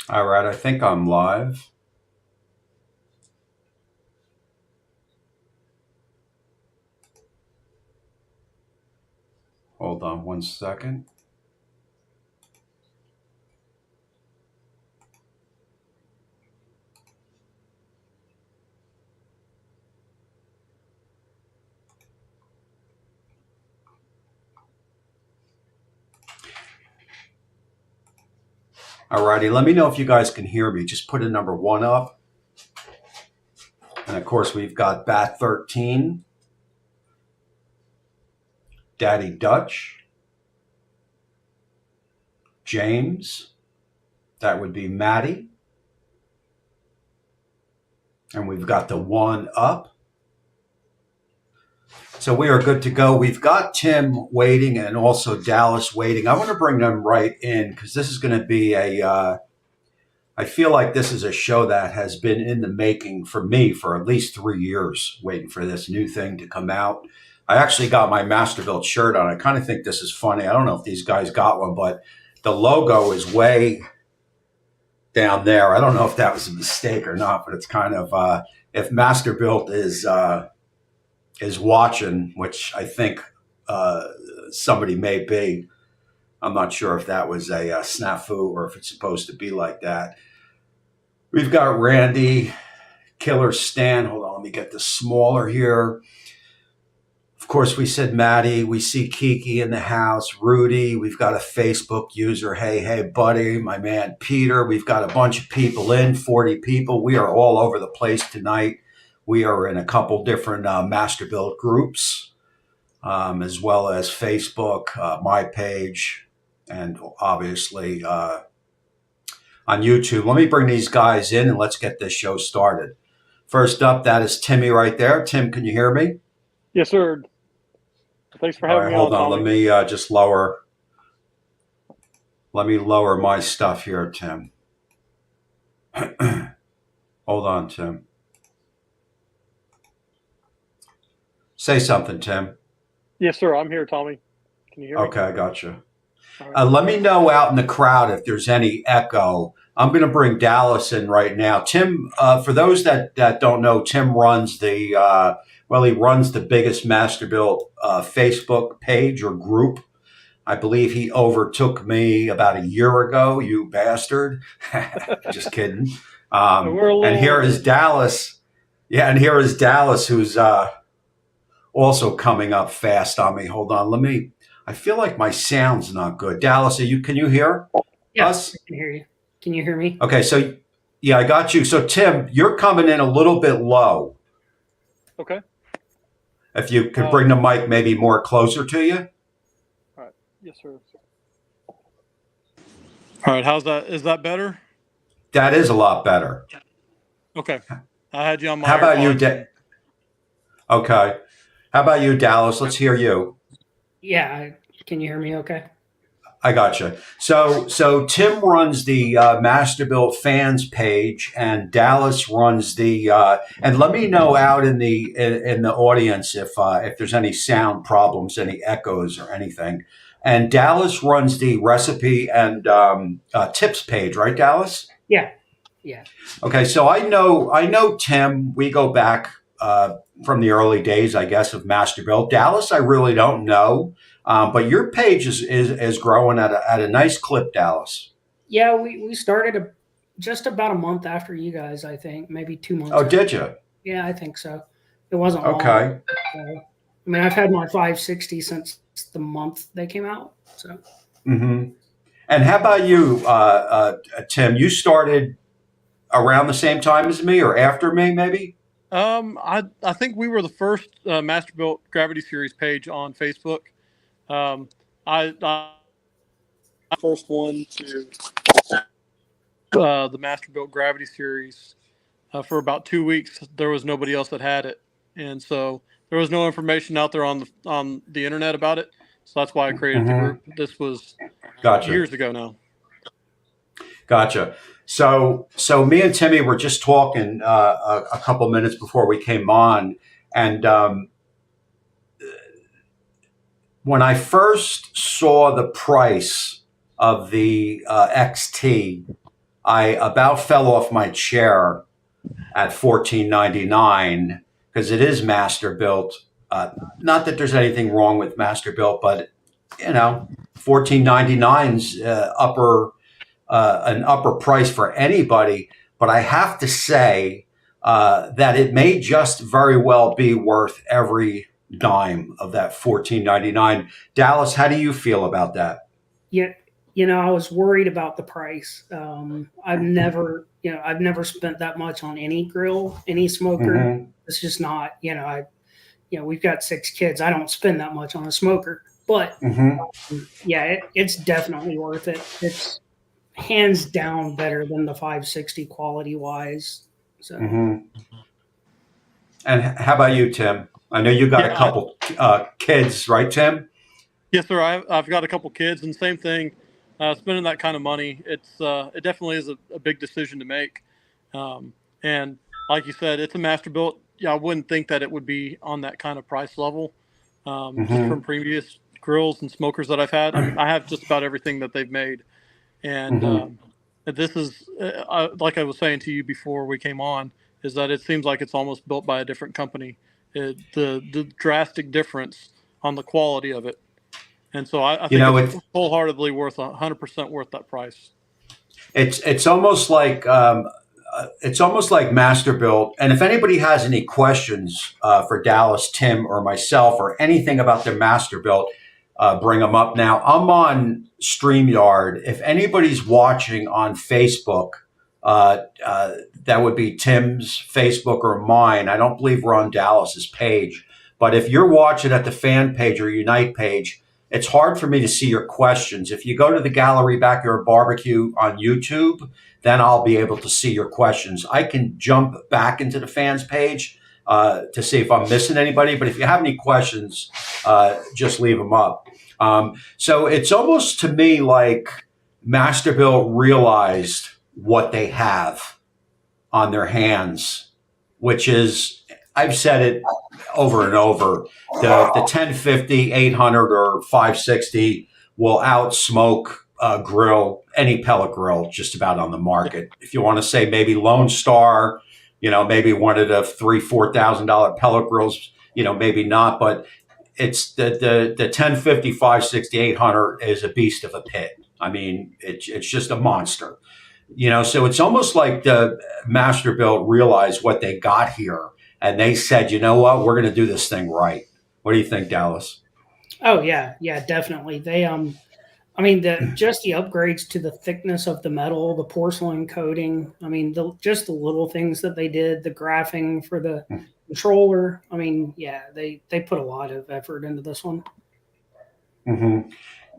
All right, I think I'm live. Hold on one second. All righty, let me know if you guys can hear me. Just put a number one up. And of course, we've got Bat 13, Daddy Dutch, James. That would be Maddie. And we've got the one up. So we are good to go. We've got Tim waiting and also Dallas waiting. I want to bring them right in because this is going to be I feel like this is a show that has been in the making for me for at least 3 years, waiting for this new thing to come out. I actually got my Masterbuilt shirt on. I kind of think this is funny. I don't know if these guys got one, but the logo is way down there. I don't know if that was a mistake or not, but it's kind of if Masterbuilt is watching, which I think somebody may be. I'm not sure if that was a snafu or if it's supposed to be like that. We've got Randy, Killer Stan. Hold on, let me get this smaller here. Of course, we said Maddie. We see Kiki in the house. Rudy. We've got a Facebook user. Hey, buddy. My man Peter. We've got a bunch of people in, 40 people. We are all over the place tonight. We are in a couple different Masterbuilt groups, as well as Facebook, my page, and obviously on YouTube. Let me bring these guys in and let's get this show started. First up, that is Timmy right there. Tim, can you hear me? Yes, sir. Thanks for All having right, me hold on, on. Tommy. Let me just lower. Let me lower my stuff here, Tim. Hold on, Tim. Say something, Tim. Yes, sir. I'm here, Tommy. Can you hear me? Okay, I got you. All right. Let me know out in the crowd if there's any echo. I'm going to bring Dallas in right now. Tim, for those that don't know, Tim runs he runs the biggest Masterbuilt Facebook page or group. I believe he overtook me about a year ago, you bastard. Just kidding. We're a And little here is Dallas. Yeah, and here is Dallas, who's also coming up fast on me. Hold on, I feel like my sound's not good. Dallas, can you hear Yeah, us? I can hear you. Can you hear me? Okay, so yeah, I got you. So Tim, you're coming in a little bit low. okay. If you could bring the mic maybe more closer to you. All right. Yes, sir. All right. How's that? Is that better? That is a lot better. Okay. I had you on my How about you, AirPods. Okay. How about you, Dallas? Let's hear you. Yeah, can you hear me okay? I got you. So Tim runs the Masterbuilt fans page, and Dallas runs the. And let me know out in the audience if there's any sound problems, any echoes, or anything. And Dallas runs the recipe and tips page, right, Dallas? Yeah. Okay, so I know Tim. We go back from the early days, I guess, of Masterbuilt. Dallas, I really don't know, but your page is growing at a nice clip, Dallas. Yeah, we started just about a month after you guys, I think, maybe 2 months. Oh, after. did you? Yeah, I think so. It wasn't long. Okay. I mean, I've had my 560 since the month they came out. So. Mm-hmm. And how about you, Tim? You started around the same time as me, or after me, maybe? I think we were the first Masterbuilt Gravity Series page on Facebook. I first one to the Masterbuilt Gravity Series for about 2 weeks. There was nobody else that had it, and so there was no information out there on the internet about it. So that's why I created the group. This was years ago now. Gotcha. So me and Timmy were just talking a couple minutes before we came on, and when I first saw the price of the XT, I about fell off my chair at $14.99 because it is master built. Not that there's anything wrong with master built, but you know, $14.99's an upper price for anybody. But I have to say that it may just very well be worth every dime of that $14.99. Dallas, how do you feel about that? Yeah, I was worried about the price. I've never spent that much on any grill, any smoker. Mm-hmm. It's just not, we've got 6 kids. I don't spend that much on a smoker, but Mm-hmm. yeah, it's definitely worth it. It's hands down better than the 560 quality wise. So, Mm-hmm. And how about you, Tim? I know you got a Yeah, couple kids, right, Tim? yes, sir. I've got a couple kids, and same thing. Spending that kind of money, it definitely is a big decision to make. And like you said, it's a master built. Yeah, I wouldn't think that it would be on that kind of price level. Just from Mm-hmm. previous grills and smokers that I've had. I mean, I have just about everything that they've made, and Mm-hmm. this is like I was saying to you before we came on, is that it seems like it's almost built by a different company. The drastic difference on the quality of it, and so I You think know, it's wholeheartedly worth 100% worth that price. it's almost like Masterbuilt. And if anybody has any questions for Dallas, Tim, or myself, or anything about their Masterbuilt, bring them up now. I'm on StreamYard. If anybody's watching on Facebook, that would be Tim's Facebook or mine. I don't believe we're on Dallas's page. But if you're watching at the fan page or Unite page, it's hard for me to see your questions. If you go to the Gallery Backyard Barbecue on YouTube, then I'll be able to see your questions. I can jump back into the fans page to see if I'm missing anybody. But if you have any questions, just leave them up. So it's almost to me like Masterbuilt realized what they have on their hands, which is, I've said it over and over, the 1050, 800, or 560 will outsmoke grill, any pellet grill just about on the market. If you want to say maybe Lone Star, maybe one of the $3,000-$4,000 pellet grills, maybe not, but it's the 1050, 560, 800 is a beast of a pit. I mean, it's just a monster. So it's almost like the Masterbuilt realized what they got here, and they said, you know what, we're going to do this thing right. What do you think, Dallas? oh yeah, definitely. They I mean, just the upgrades to the thickness of the metal, the porcelain coating. I mean, just the little things that they did, the graphing for the controller. I mean, yeah, they put a lot of effort into this one. Mm-hmm.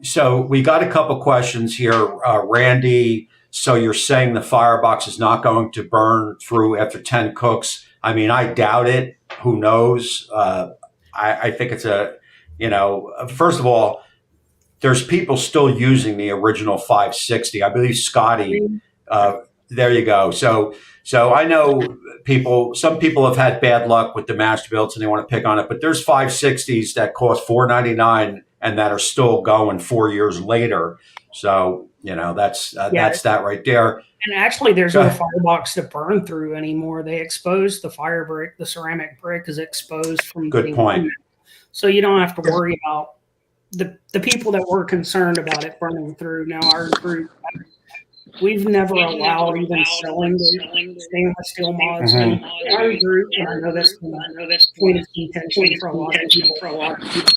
So we got a couple questions here, Randy. So you're saying the firebox is not going to burn through after 10 cooks? I mean, I doubt it. Who knows? I think it's first of all, there's people still using the original 560. I believe Scotty. There you go. So I know some people have had bad luck with the Masterbuilts and they want to pick on it, but there's 560s that cost $499 and that are still going 4 years later. So that's that right there. And actually, there's no firebox to burn through anymore. They exposed the fire brick. The ceramic brick is exposed from. Good point. So you don't have to worry about the people that were concerned about it burning through. Now our group, we've never allowed even selling the stainless steel mods in our group, and I know that's point of contention for a lot of people.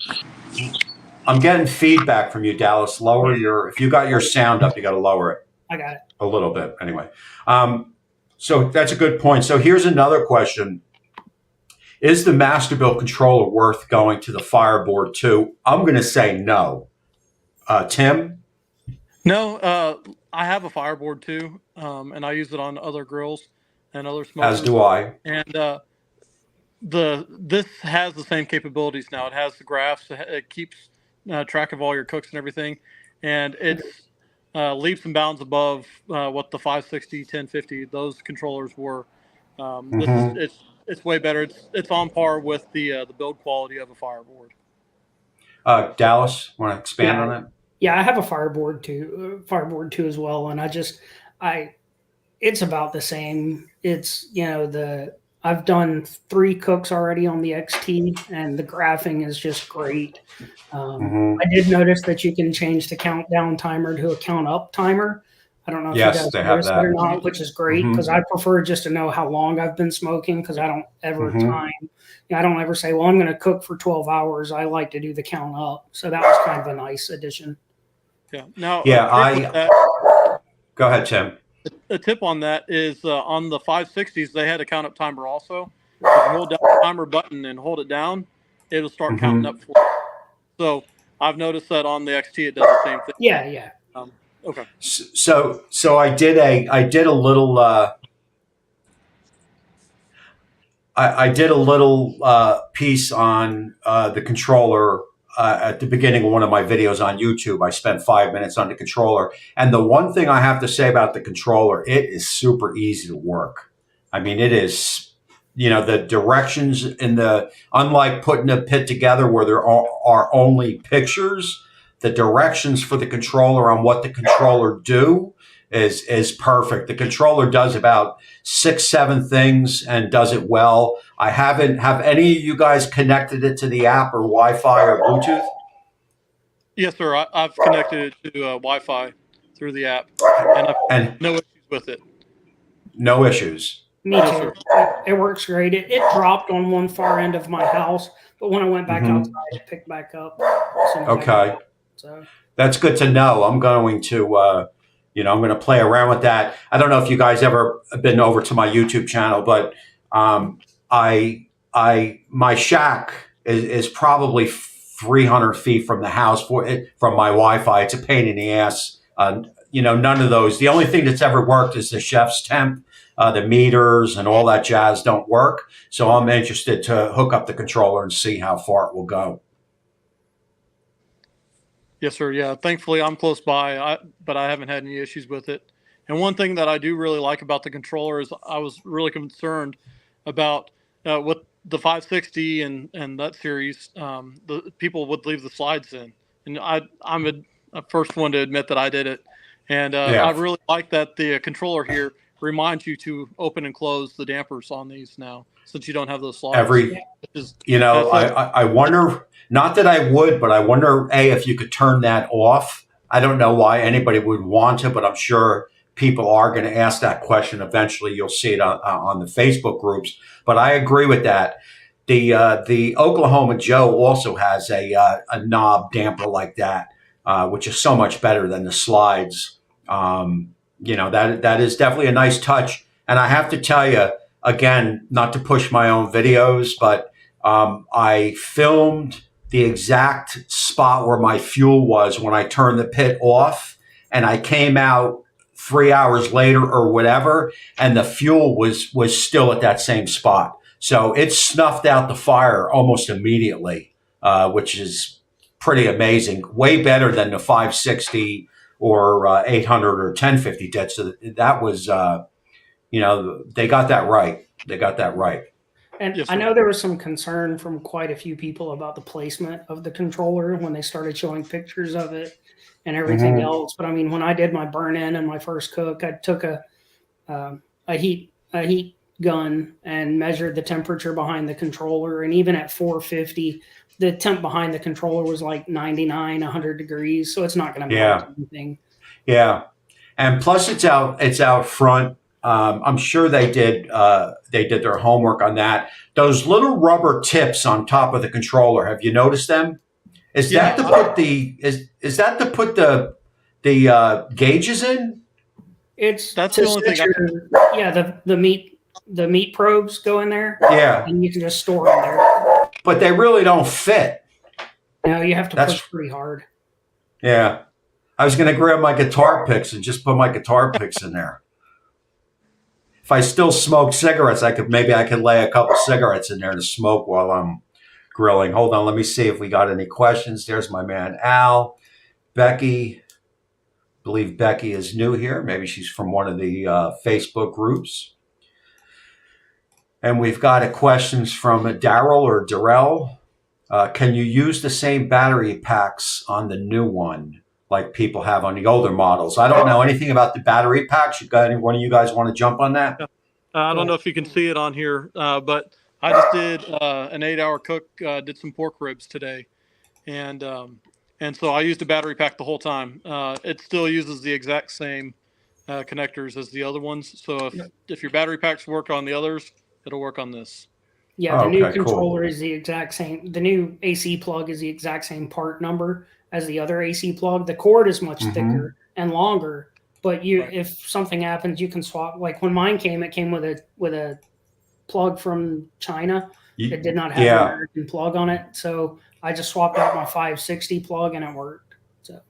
I'm getting feedback from you, Dallas. If you got your sound up, you got to lower it. I got it. A little bit, anyway. So that's a good point. So here's another question. Is the Masterbuilt controller worth going to the Fireboard 2? I'm going to say no. Tim? No, I have a Fireboard too, and I use it on other grills and other smokers. As do I. And this has the same capabilities now. It has the graphs. It keeps track of all your cooks and everything, and it's leaps and bounds above what the 560, 1050 those controllers were. It's way better. It's on par with the build quality of a Fireboard. Dallas, want to expand on that? Yeah, I have a Fireboard too as well, and It's about the same. It's, I've done 3 cooks already on the XT, and the graphing is just great. I did notice that you can change the countdown timer to a count up timer. I don't know if you Yes, guys they have noticed that or that. not, which is great because I prefer just to know how long I've been smoking because I don't ever time. I don't ever say, well, I'm going to cook for 12 hours. I like to do the count up. So that was kind of a nice addition. Yeah. Now, Yeah, go ahead, Tim. a tip on that is on the 560s, they had a count up timer also. If you hold down the timer button and hold it down, it'll start counting up for you. So I've noticed that on the XT, it does the same thing. Yeah. Okay. So I did a little I did a little piece on the controller at the beginning of one of my videos on YouTube. I spent 5 minutes on the controller, and the one thing I have to say about the controller, it is super easy to work. I mean, it is. The directions unlike putting a pit together where there are only pictures, the directions for the controller on what the controller do is perfect. The controller does about 6-7 things and does it well. Have any of you guys connected it to the app or Wi-Fi or Bluetooth? Yes, sir. I've connected it to Wi-Fi through the app, and I've had no issues with it. No issues. Me too. It works great. It dropped on one far end of my house, but when I went back outside, it picked back up. Okay. So that's good to know. I'm going to, I'm going to play around with that. I don't know if you guys ever been over to my YouTube channel, but my shack is probably 300 feet from the house from my Wi-Fi. It's a pain in the ass. None of those. The only thing that's ever worked is the chef's temp. The meters and all that jazz don't work. So I'm interested to hook up the controller and see how far it will go. Yes, sir. Yeah. Thankfully, I'm close by, but I haven't had any issues with it. And one thing that I do really like about the controller is I was really concerned about with the 560 and that series, the people would leave the slides in. And I'm a first one to admit that I did it. And I really like that the controller here reminds you to open and close the dampers on these now, since you don't have those slides. I wonder, not that I would, but I wonder, if you could turn that off. I don't know why anybody would want to, but I'm sure people are going to ask that question. Eventually you'll see it on the Facebook groups, but I agree with that. The Oklahoma Joe also has a knob damper like that, which is so much better than the slides. That is definitely a nice touch. And I have to tell you, again, not to push my own videos, but I filmed the exact spot where my fuel was when I turned the pit off, and I came out 3 hours later or whatever, and the fuel was still at that same spot. So it snuffed out the fire almost immediately, which is pretty amazing. Way better than the 560 or 800 or 1050 did. So that was, they got that right. They got that right. And yes, I know there was some concern from quite a few people about the placement of the controller when they started showing pictures of it and everything else. But I mean, when I did my burn in and my first cook, I took a heat gun and measured the temperature behind the controller. And even at 450, the temp behind the controller was like 99, 100 degrees. So it's not going to melt anything. Yeah. And plus it's out front. I'm sure they did their homework on that. Those little rubber tips on top of the controller, have you noticed them? Is that to put the gauges in? That's the only thing. The meat probes go in there. Yeah. And you can just store them there. But they really don't fit. No, you have to push pretty hard. Yeah. I was going to grab my guitar picks and just put my guitar picks in there. If I still smoke cigarettes, I could lay a couple cigarettes in there to smoke while I'm grilling. Hold on, let me see if we got any questions. There's my man Al, Becky. I believe Becky is new here. Maybe she's from one of the Facebook groups. And we've got a questions from Daryl or Darrell. Can you use the same battery packs on the new one, like people have on the older models. I don't know anything about the battery packs. You got any one of you guys want to jump on that? I don't know if you can see it on here, but I just did an 8-hour cook. Did some pork ribs today, and so I used a battery pack the whole time. It still uses the exact same connectors as the other ones. So if your battery packs work on the others, it'll work on this. Yeah, the new Okay, cool. controller is the exact same. The new AC plug is the exact same part number as the other AC plug. The cord is much thicker and longer, but if something happens, you can swap. Like when mine came, it came with a plug from China. It did not have an American plug on it, so I just swapped out my 560 plug and it worked. So.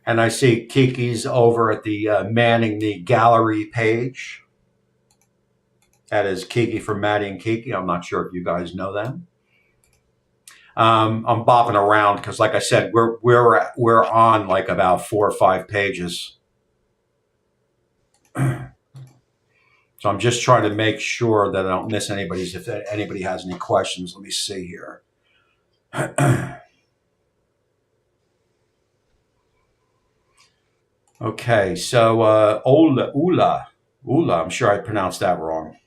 And I see Kiki's over at the manning the gallery page. That is Kiki from Maddie and Kiki. I'm not sure if you guys know them. I'm bopping around because, like I said, we're on like about 4 or 5 pages. So I'm just trying to make sure that I don't miss anybody's. If anybody has any questions, let me see here. Okay, so Ula, I'm sure I pronounced that wrong.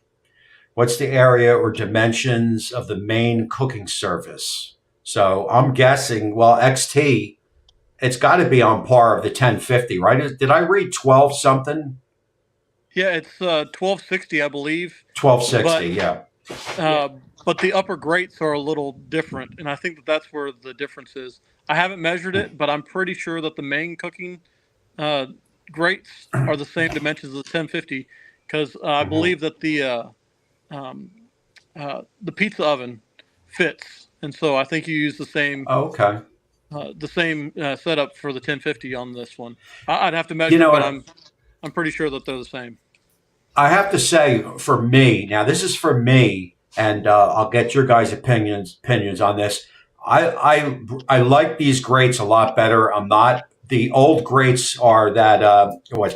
What's the area or dimensions of the main cooking surface? So I'm guessing, well, XT, it's got to be on par of the 1050, right? Did I read 12 something? Yeah, it's 1260, I believe. 1260, yeah. But the upper grates are a little different, and I think that's where the difference is. I haven't measured it, but I'm pretty sure that the main cooking grates are the same dimensions as the 1050, because I believe that the pizza oven fits, and so I think you use the same. Oh, okay. The same setup for the 1050 on this one. I'd have to measure, but I'm pretty sure that they're the same. I have to say, for me, now this is for me, and I'll get your guys' opinions on this. I like these grates a lot better. I'm not. The old grates are that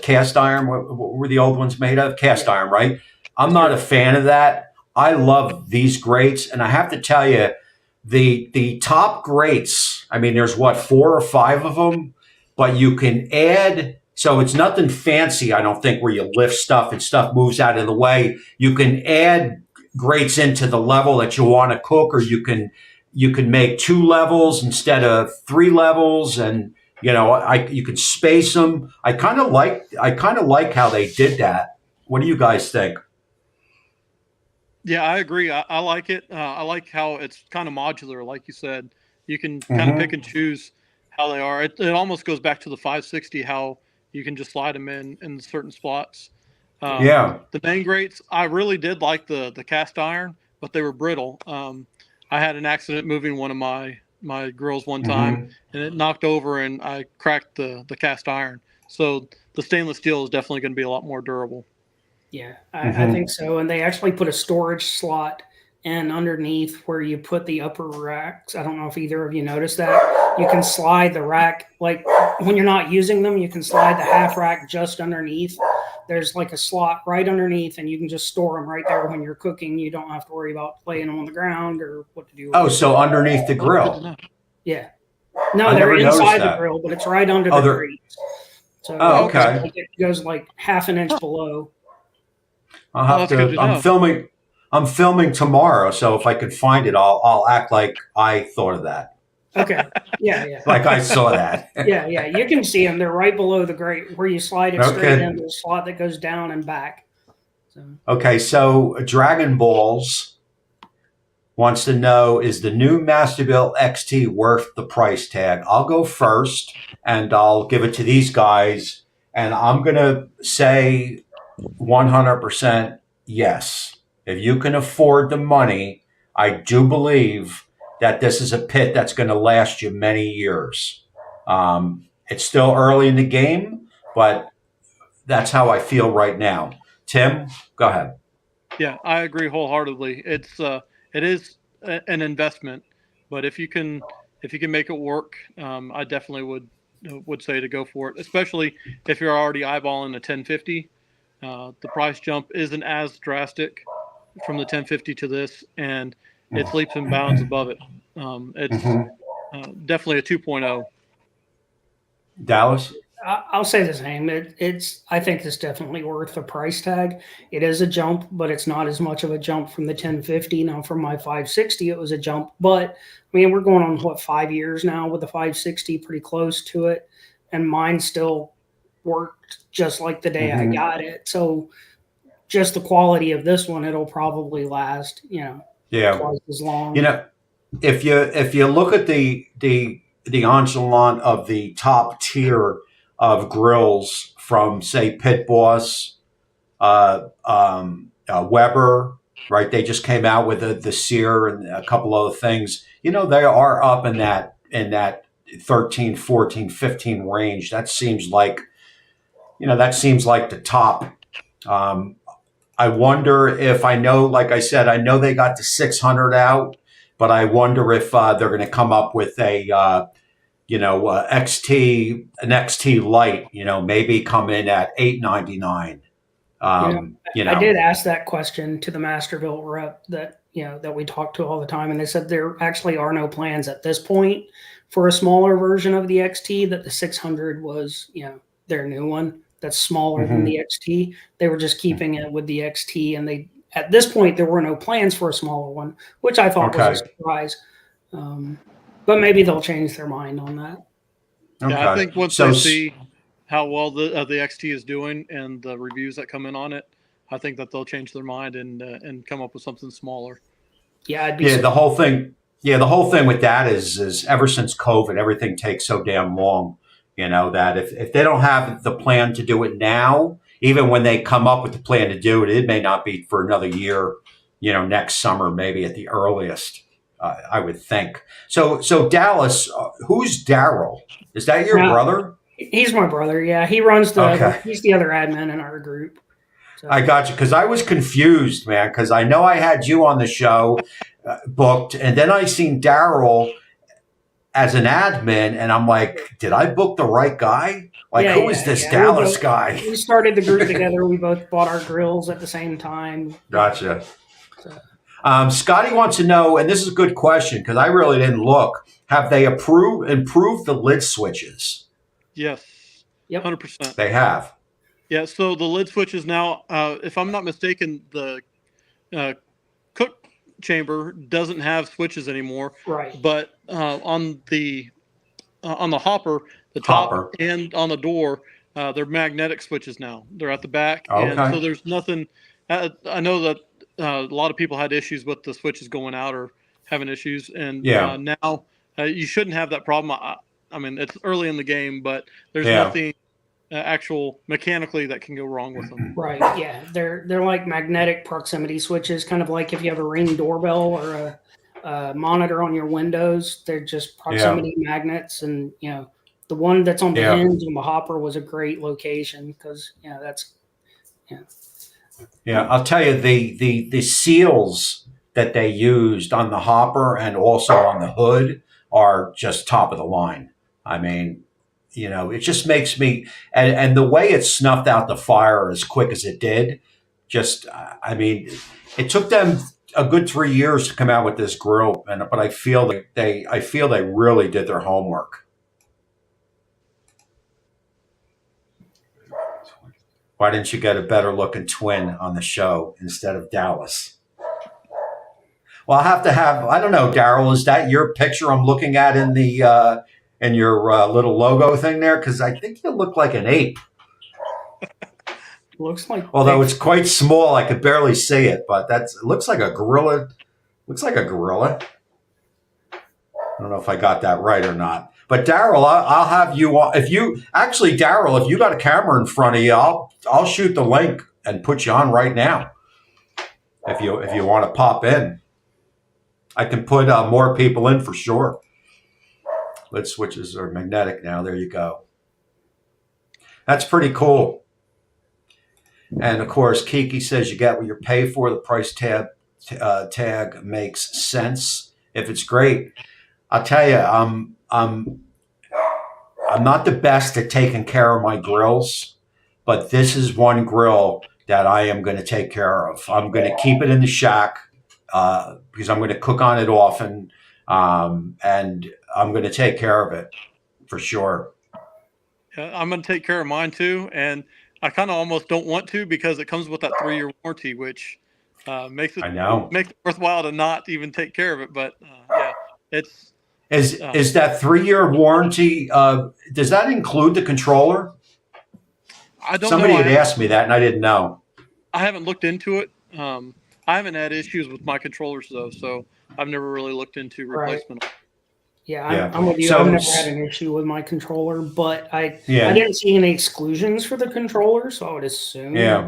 cast iron. What were the old ones made of? Cast iron, right? I'm not a fan of that. I love these grates, and I have to tell you, the top grates. I mean, there's 4 or 5 of them, but you can add. So it's nothing fancy, I don't think, where you lift stuff and stuff moves out of the way. You can add grates into the level that you want to cook, or you can make 2 levels instead of 3 levels, and you can space them. I kind of like how they did that. What do you guys think? Yeah, I agree. I like it. I like how it's kind of modular, like you said. You can kind of pick and choose how they are. It almost goes back to the 560, how you can just slide them in certain spots. The main grates, I really did like the cast iron, but they were brittle. I had an accident moving one of my grills one time, and it knocked over, and I cracked the cast iron. So the stainless steel is definitely going to be a lot more durable. Yeah, I think so. And they actually put a storage slot in underneath where you put the upper racks. I don't know if either of you noticed that. You can slide the rack, like when you're not using them, you can slide the half rack just underneath. There's like a slot right underneath, and you can just store them right there when you're cooking. You don't have to worry about laying them on the ground or what to do. Oh, so underneath the grill. Yeah. No, they're inside the grill, but it's right under the grates. So okay. It goes like half an inch below. I'll have to. I'm filming tomorrow, so if I could find it, I'll act like I thought of that. Okay. Yeah. Like I saw that. Yeah. You can see them. They're right below the grate where you slide it straight into the slot that goes down and back. Okay, so Dragon Balls wants to know, is the new Masterbuilt XT worth the price tag? I'll go first, and I'll give it to these guys, and I'm going to say 100% yes. If you can afford the money, I do believe that this is a pit that's going to last you many years. It's still early in the game, but that's how I feel right now. Tim, go ahead. Yeah, I agree wholeheartedly. It is an investment, but if you can make it work, I definitely would say to go for it, especially if you're already eyeballing a 1050. The price jump isn't as drastic from the 1050 to this, and it's leaps and bounds above it. It's definitely a 2.0. Dallas? I'll say the same. It's I think it's definitely worth the price tag. It is a jump, but it's not as much of a jump from the 1050. Now, from my 560, it was a jump, but I mean, we're going on what 5 years now with the 560, pretty close to it, and mine still worked just like the day I got it. So, just the quality of this one, it'll probably last, Yeah. twice as long. You know, if you look at the enchilada of the top tier of grills from say Pit Boss, Weber, right? They just came out with the Sear and a couple other things. They are up in that 13, 14, 15 range. That seems like the top. Um, I wonder if like I said, I know they got the 600 out, but I wonder if they're going to come up with an XT light, maybe come in at 899. I did ask that question to the Masterville rep that we talk to all the time, and they said there actually are no plans at this point for a smaller version of the XT. That the 600 was, their new one that's smaller than the XT. They were just keeping it with the XT, and at this point there were no plans for a smaller one, which I thought was a surprise. But maybe they'll change their mind on that. Okay. Yeah, I think once they see how well the XT is doing and the reviews that come in on it, I think that they'll change their mind and come up with something smaller. Yeah, the whole thing. Yeah, the whole thing with that is ever since COVID, everything takes so damn long. That if they don't have the plan to do it now, even when they come up with the plan to do it, it may not be for another year. Next summer, maybe at the earliest. I would think. So Dallas, who's Daryl? Is that your brother? He's my brother. Yeah, he runs he's the other admin in our group. So. I got you, because I was confused, man, because I know I had you on the show booked, and then I seen Daryl as an admin, and I'm like, did I book the right guy? Who is this Dallas guy? We started the group together. We both bought our grills at the same time. Gotcha. Scotty wants to know, and this is a good question because I really didn't look, have they improved the lid switches? Yes. Yep. 100%. They have. Yeah, so the lid switches now, if I'm not mistaken, the cook chamber doesn't have switches anymore. Right. But on the hopper, the top and on the door, they're magnetic switches now. They're at the back. Okay. And so there's nothing. I know that a lot of people had issues with the switches going out or having issues. And now you shouldn't have that problem. I mean, it's early in the game, but there's nothing actual mechanically that can go wrong with them. Right. Yeah. They're like magnetic proximity switches, kind of like if you have a Ring doorbell or a monitor on your windows. They're just proximity magnets, and the one that's on the hinge on the hopper was a great location because that's. Yeah, I'll tell you the seals that they used on the hopper and also on the hood are just top of the line. I mean, it just makes me, and the way it snuffed out the fire as quick as it did, it took them a good 3 years to come out with this grill, but I feel they really did their homework. Why didn't you get a better looking twin on the show instead of Dallas? Well, I'll have to have, I don't know, Daryl, is that your picture I'm looking at in the in your little logo thing there? Because I think you look like an ape. Looks like. Although it's quite small, I could barely see it, but it looks like a gorilla. Looks like a gorilla. I don't know if I got that right or not. But Daryl, I'll have you on. Daryl, if you got a camera in front of you, I'll shoot the link and put you on right now. If you want to pop in, I can put more people in for sure. Lid switches are magnetic now. There you go. That's pretty cool. And of course, Kiki says you get what you pay for. The price tag makes sense if it's great. I'll tell you, I'm not the best at taking care of my grills, but this is one grill that I am going to take care of. I'm going to keep it in the shack because I'm going to cook on it often, and I'm going to take care of it for sure. I'm going to take care of mine too, and I kind of almost don't want to because it comes with that 3-year warranty, which makes I know. it worthwhile to not even take care of it. But yeah, it's Is that 3-year warranty? Does that include the controller? I don't Somebody know. had asked me that, and I didn't know. I haven't looked into it. I haven't had issues with my controllers though, so I've never really looked into replacement. Yeah, Yeah. I'm with you. So- I've never had an issue with my controller, but I Yeah. didn't see any exclusions for the controller, so I would assume. Yeah.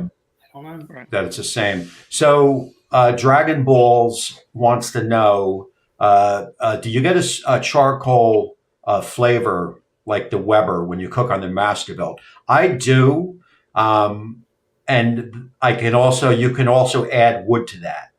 I don't know. Right. That it's the same. So Dragon Balls wants to know: do you get a charcoal flavor like the Weber when you cook on the Masterbuilt? I do, and you can also add wood to that.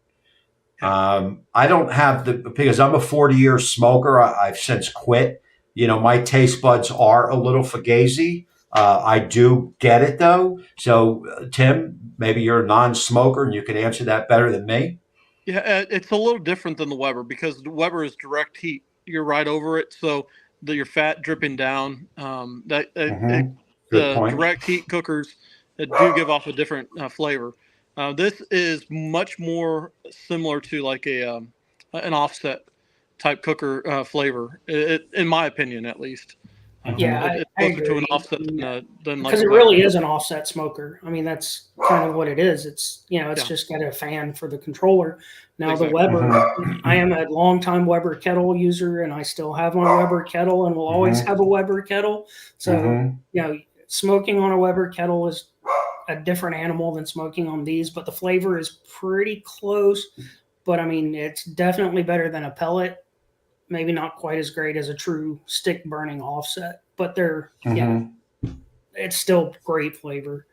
I don't have because I'm a 40-year smoker. I've since quit. My taste buds are a little fugazi. I do get it though. So, Tim, maybe you're a non-smoker and you can answer that better than me. Yeah, it's a little different than the Weber because the Weber is direct heat. You're right over it, so your fat dripping down. Good The point. direct heat cookers do give off a different flavor. This is much more similar to like an offset type cooker flavor, in my opinion, at least. Yeah, It's I closer to an agree. offset than like Because a it Weber. really is an offset smoker. I mean, that's kind of what it is. It's just got a fan for the controller. Now Exactly. the Weber, I am a longtime Weber kettle user, and I still have my Weber kettle, and will always have a Weber kettle. So smoking on a Weber kettle is a different animal than smoking on these, but the flavor is pretty close. But I mean, it's definitely better than a pellet. Maybe not quite as great as a true stick burning offset, but it's still great flavor.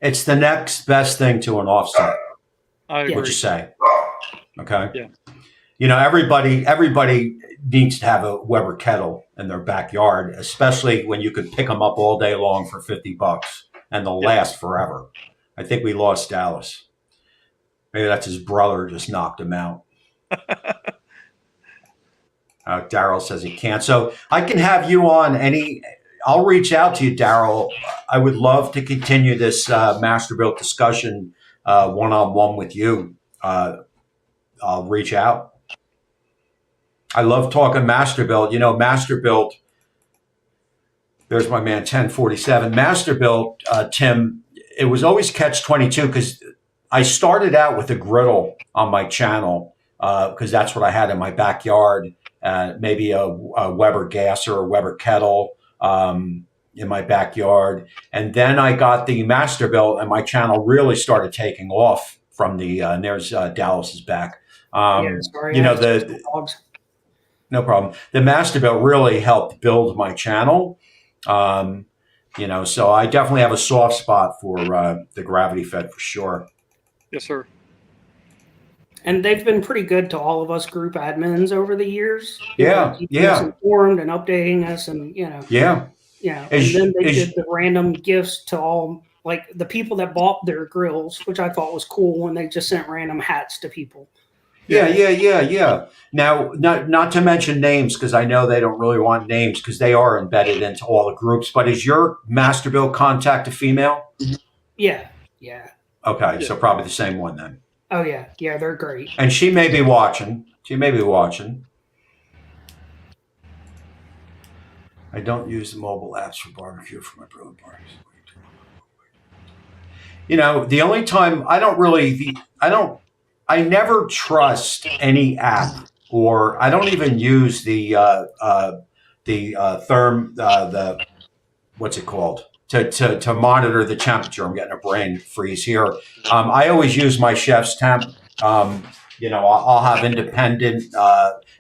It's the next best thing to an offset. I agree. Would you say? Okay. Yeah. Everybody needs to have a Weber kettle in their backyard, especially when you could pick them up all day long for $50 and they'll last forever. I think we lost Dallas. Maybe that's his brother just knocked him out. Daryl says he can't. So I can have you on I'll reach out to you, Daryl. I would love to continue this Masterbuilt discussion one-on-one with you. I'll reach out. I love talking Masterbuilt. Masterbuilt, there's my man 1047. Masterbuilt, Tim, it was always catch-22 because I started out with a griddle on my channel because that's what I had in my backyard. Maybe a Weber gas or a Weber kettle in my backyard. And then I got the Masterbuilt and my channel really started taking off from and there's Dallas's back. Sorry, no problem. The Masterbuilt really helped build my channel. So I definitely have a soft spot for the gravity fed for sure. Yes, sir. And they've been pretty good to all of us group admins over the years. Keeping us informed and updating us, and And then they did the random gifts to all, like the people that bought their grills, which I thought was cool when they just sent random hats to people. Yeah. Now, not to mention names because I know they don't really want names because they are embedded into all the groups. But is your Masterbuilt contact a female? Yeah. Okay, so probably the same one then. Oh yeah, they're great. And she may be watching. I don't use the mobile apps for barbecue for my brother parties. The only time I never trust any app, or I don't even use the what's it called? To monitor the temperature. I'm getting a brain freeze here. I always use my chef's temp. I'll have independent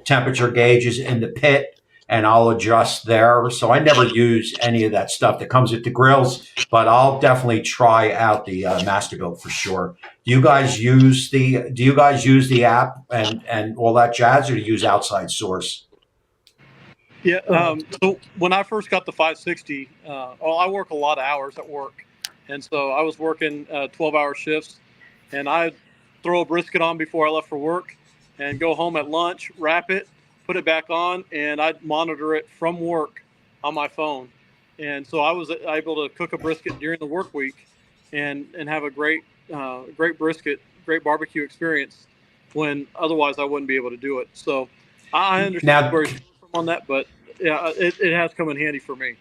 temperature gauges in the pit, and I'll adjust there. So I never use any of that stuff that comes with the grills, but I'll definitely try out the Masterbuilt for sure. Do you guys use the app and all that jazz, or do you use outside source? Yeah. So when I first got the 560, I work a lot of hours at work. And so I was working 12-hour shifts, and I'd throw a brisket on before I left for work and go home at lunch, wrap it, put it back on, and I'd monitor it from work on my phone. and so I was able to cook a brisket during the work week, and have a great brisket, great barbecue experience when otherwise I wouldn't be able to do it. So I understand Now, where he's coming from on that, but yeah, it has come in handy for me.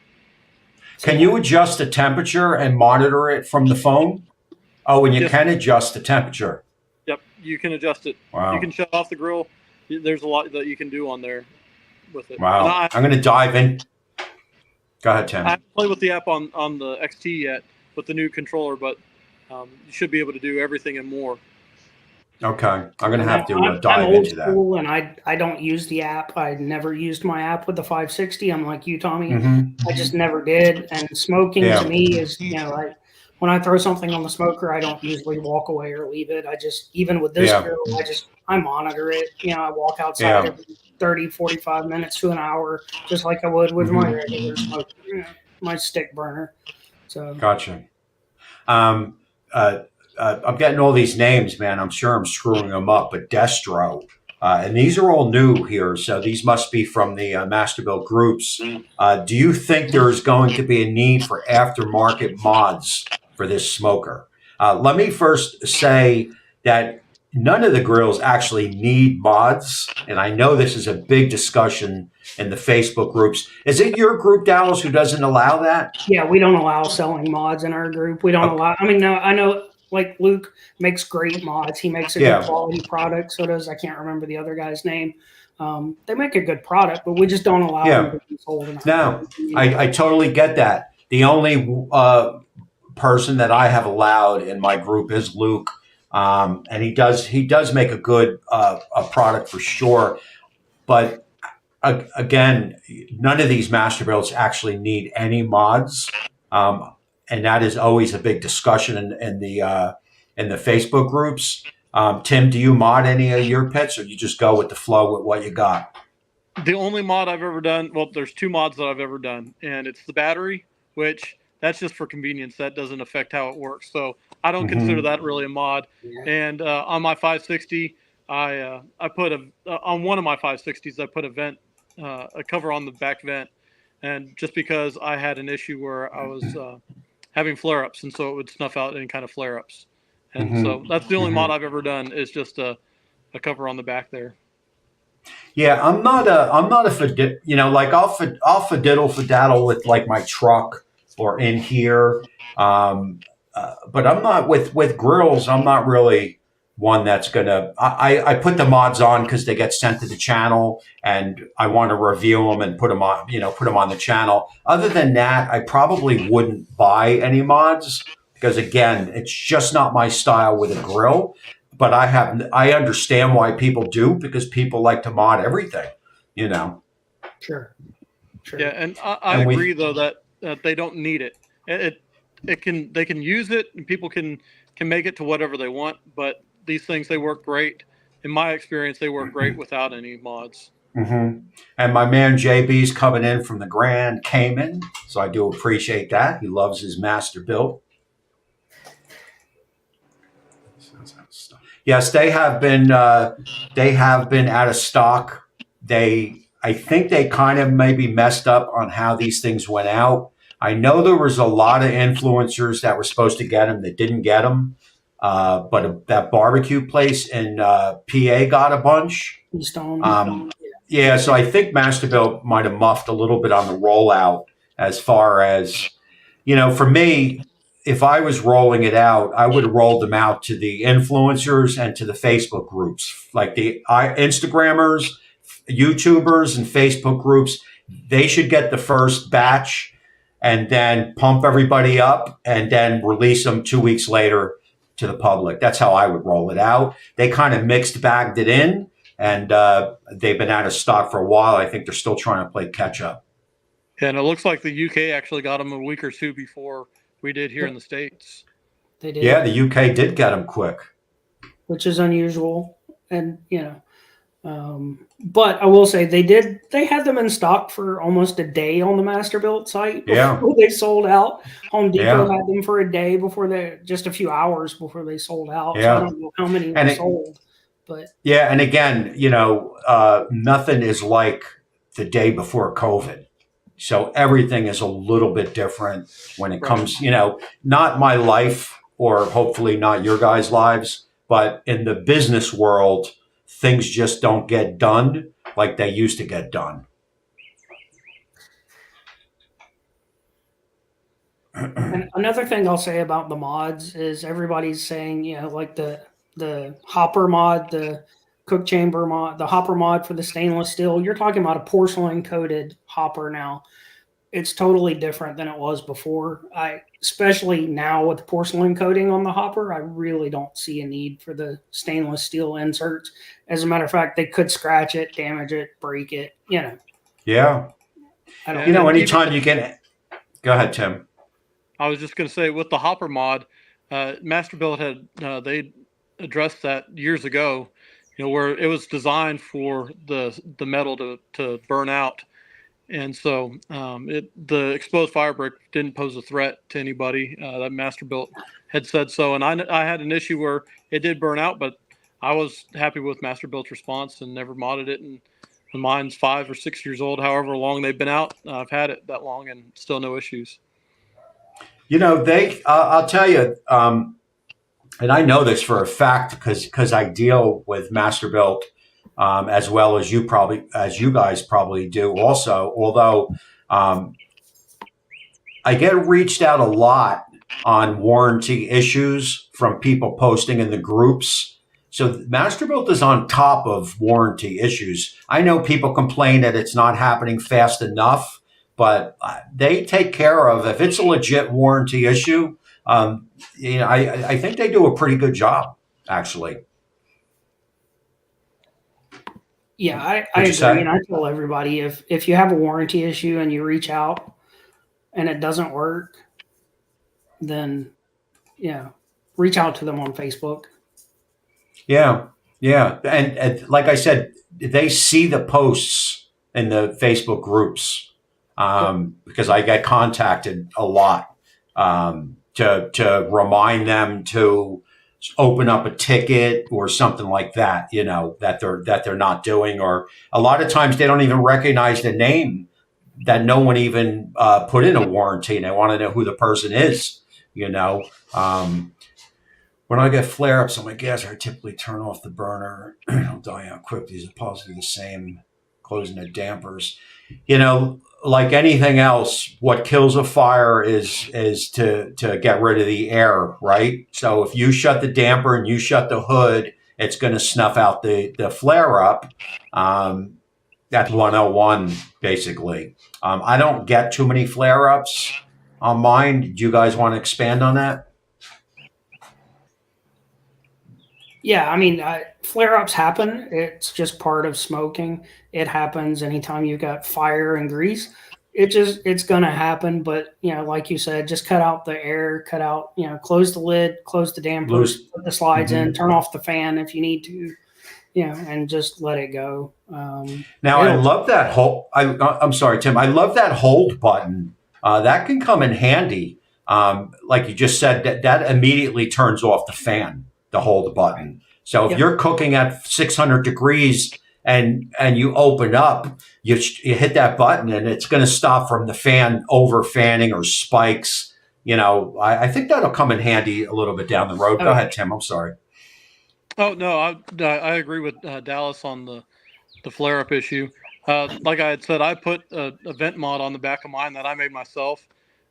can you adjust the temperature and monitor it from the phone? Oh, and you Yes. can adjust the temperature. Yep, you can adjust it. Wow. You can shut off the grill. There's a lot that you can do on there with it. Wow. And I'm going to dive in. Go ahead, Tim. I haven't played with the app on the XT yet with the new controller, but you should be able to do everything and more. Okay. I'm going to have to I'm dive old into that. school, and I don't use the app. I never used my app with the 560. I'm like you, Tommy. Mm-hmm. I just never did. And smoking Yeah. to me is, when I throw something on the smoker, I don't usually walk away or leave it. I just, even with this grill, I monitor it. I walk outside every 30, 45 minutes to an hour, just like I would with my regular smoker, my stick burner. So Gotcha. I'm getting all these names, man. I'm sure I'm screwing them up, but Destro. And these are all new here, so these must be from the Masterbuilt groups. Do you think there's going to be a need for aftermarket mods for this smoker? Let me first say that none of the grills actually need mods, and I know this is a big discussion in the Facebook groups. Is it your group, Dallas, who doesn't allow that? Yeah, we don't allow selling mods in our group. We don't allow. I mean, no, I know. Like Luke makes great mods. He makes a good quality product. So does, I can't remember the other guy's name. They make a good product, but we just don't allow them to be sold. No, I totally get that. The only person that I have allowed in my group is Luke, and he does make a good a product for sure. But again, none of these Masterbuilts actually need any mods. And that is always a big discussion in the Facebook groups. Tim, do you mod any of your pits, or you just go with the flow with what you got? The only mod I've ever done, well, there's 2 mods that I've ever done, and it's the battery, which that's just for convenience. That doesn't affect how it works. So I don't consider that really a mod. Yeah. And on my 560, I put on one of my 560s, I put a vent, a cover on the back vent, and just because I had an issue where I was having flare-ups, and so it would snuff out any kind of flare-ups. And so that's the only mod I've ever done, is just a cover on the back there. Yeah, I'm not a like I'll fiddle with like my truck or in here, but I'm not with grills. I'm not really one that's gonna. I put the mods on because they get sent to the channel, and I want to review them and put them on the channel. Other than that, I probably wouldn't buy any mods because again, it's just not my style with a grill. But I understand why people do, because people like to mod everything, Sure. Yeah, and I agree though that they don't need it. They can use it, and people can make it to whatever they want. But these things, they work great. In my experience, they work great without any mods. And my man JB's coming in from the Grand Cayman, so I do appreciate that. He loves his Masterbuilt. Yes, they have been out of stock. I think they kind of maybe messed up on how these things went out. I know there was a lot of influencers that were supposed to get them that didn't get them. But that barbecue place in PA got a bunch. Yeah, so I think Masterbuilt might have muffed a little bit on the rollout as far as, for me, if I was rolling it out, I would have rolled them out to the influencers and to the Facebook groups, like the Instagrammers, YouTubers, and Facebook groups. They should get the first batch and then pump everybody up and then release them 2 weeks later to the public. That's how I would roll it out. They kind of mixed bagged it in, and they've been out of stock for a while. I think they're still trying to play catch up. Yeah, and it looks like the UK actually got them a week or two before we did here in the States. They did. Yeah, the UK did get them quick, which is unusual. And, but I will say they had them in stock for almost a day on the Masterbuilt site before they sold out. Home Depot had them for a day just a few hours before they sold out. Yeah. So I don't know how many were sold. But yeah, and again, nothing is like the day before COVID. So everything is a little bit different when it Right. comes, not my life or hopefully not your guys' lives, but in the business world, things just don't get done like they used to get done. And another thing I'll say about the mods is everybody's saying, like the hopper mod, the cook chamber mod, the hopper mod for the stainless steel. You're talking about a porcelain coated hopper now. It's totally different than it was before. Especially now with porcelain coating on the hopper, I really don't see a need for the stainless steel inserts. As a matter of fact, they could scratch it, damage it, break it. Yeah. I don't. Anytime you get, go ahead, Tim. I was just going to say with the hopper mod, Masterbuilt had they addressed that years ago, where it was designed for the metal to burn out, and so the exposed fire brick didn't pose a threat to anybody. That Masterbuilt had said so, and I had an issue where it did burn out, but I was happy with Masterbuilt's response and never modded it. And mine's 5 or 6 years old, however long they've been out. I've had it that long and still no issues. I'll tell you, and I know this for a fact because I deal with Masterbuilt as well as you guys probably do also. Although I get reached out a lot on warranty issues from people posting in the groups. So Masterbuilt is on top of warranty issues. I know people complain that it's not happening fast enough, but they take care of if it's a legit warranty issue. I think they do a pretty good job, actually. Yeah, I agree, and I tell everybody if you have a warranty issue and you reach out and it doesn't work, then reach out to them on Facebook. Yeah, and like I said, they see the posts in the Facebook groups because I get contacted a lot to remind them to open up a ticket or something like that, that they're not doing, or a lot of times they don't even recognize the name that no one even put in a warranty, and they want to know who the person is, When I get flare-ups on my gas, I typically turn off the burner. It'll die out quickly. It's possibly the same closing the dampers. Like anything else, what kills a fire is to get rid of the air, right? So if you shut the damper and you shut the hood, it's going to snuff out the flare-up. That's 101, basically. I don't get too many flare-ups on mine. Do you guys want to expand on that? Yeah, I mean, flare-ups happen. It's just part of smoking. It happens anytime you've got fire and grease. It's going to happen. But, like you said, just cut out the air, close the lid, close the dampers, put the slides in, turn off the fan if you need to, and just let it go. Now, I love that hold. I'm sorry, Tim. I love that hold button. That can come in handy. Like you just said, that immediately turns off the fan. The hold button. So if you're cooking at 600 degrees and you open up, you hit that button and it's going to stop from the fan over fanning or spikes. I think that'll come in handy a little bit down the road. Go ahead, Tim. I'm sorry. Oh no, I agree with Dallas on the flare up issue. Like I had said, I put a vent mod on the back of mine that I made myself,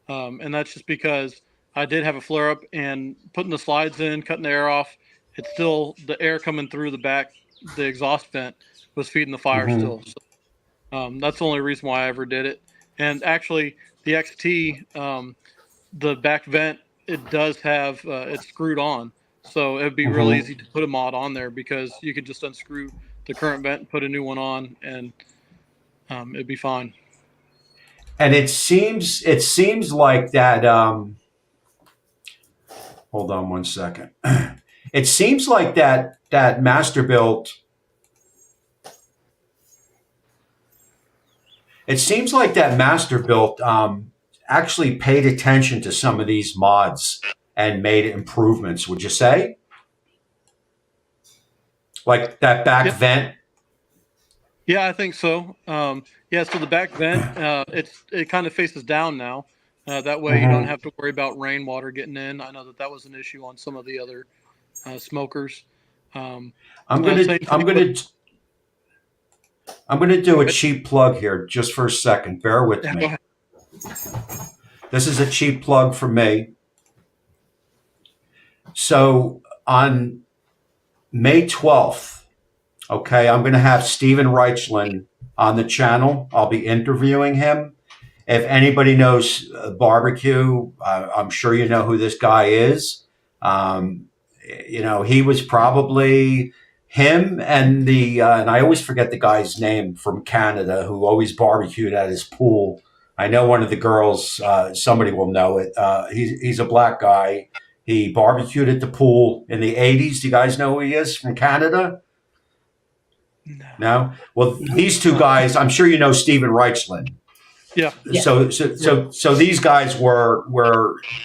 and that's just because I did have a flare up, and putting the slides in, cutting the air off, it's still the air coming through the back, the exhaust vent was feeding the fire still. So, that's the only reason why I ever did it. And actually, the XT, the back vent, it does have it's screwed on, so it'd be real easy to put a mod on there because you could just unscrew the current vent and put a new one on, and it'd be fine. And it seems like that. Hold on one second. It seems like that Masterbuilt. It seems like that Masterbuilt actually paid attention to some of these mods and made improvements. Would you say? Like that back vent. Yeah, I think so. Yeah, so the back vent, it kind of faces down now. That way you don't Mm-hmm. have to worry about rainwater getting in. I know that was an issue on some of the other smokers. Um, I'm gonna Same I'm thing with. gonna I'm gonna do Go a ahead. cheap plug here just for a second. Bear with Yeah, go me. ahead. This is a cheap plug for me. So on May 12th, okay, I'm going to have Steven Reichland on the channel. I'll be interviewing him. If anybody knows barbecue, I'm sure you know who this guy is. Um, he was probably him and and I always forget the guy's name from Canada who always barbecued at his pool. I know one of the girls, somebody will know it. He's a black guy. He barbecued at the pool in the 80s. Do you guys know who he is from Canada? No. No? Well, No. these two guys, I'm sure you know Steven Reichland. Yeah. So these guys were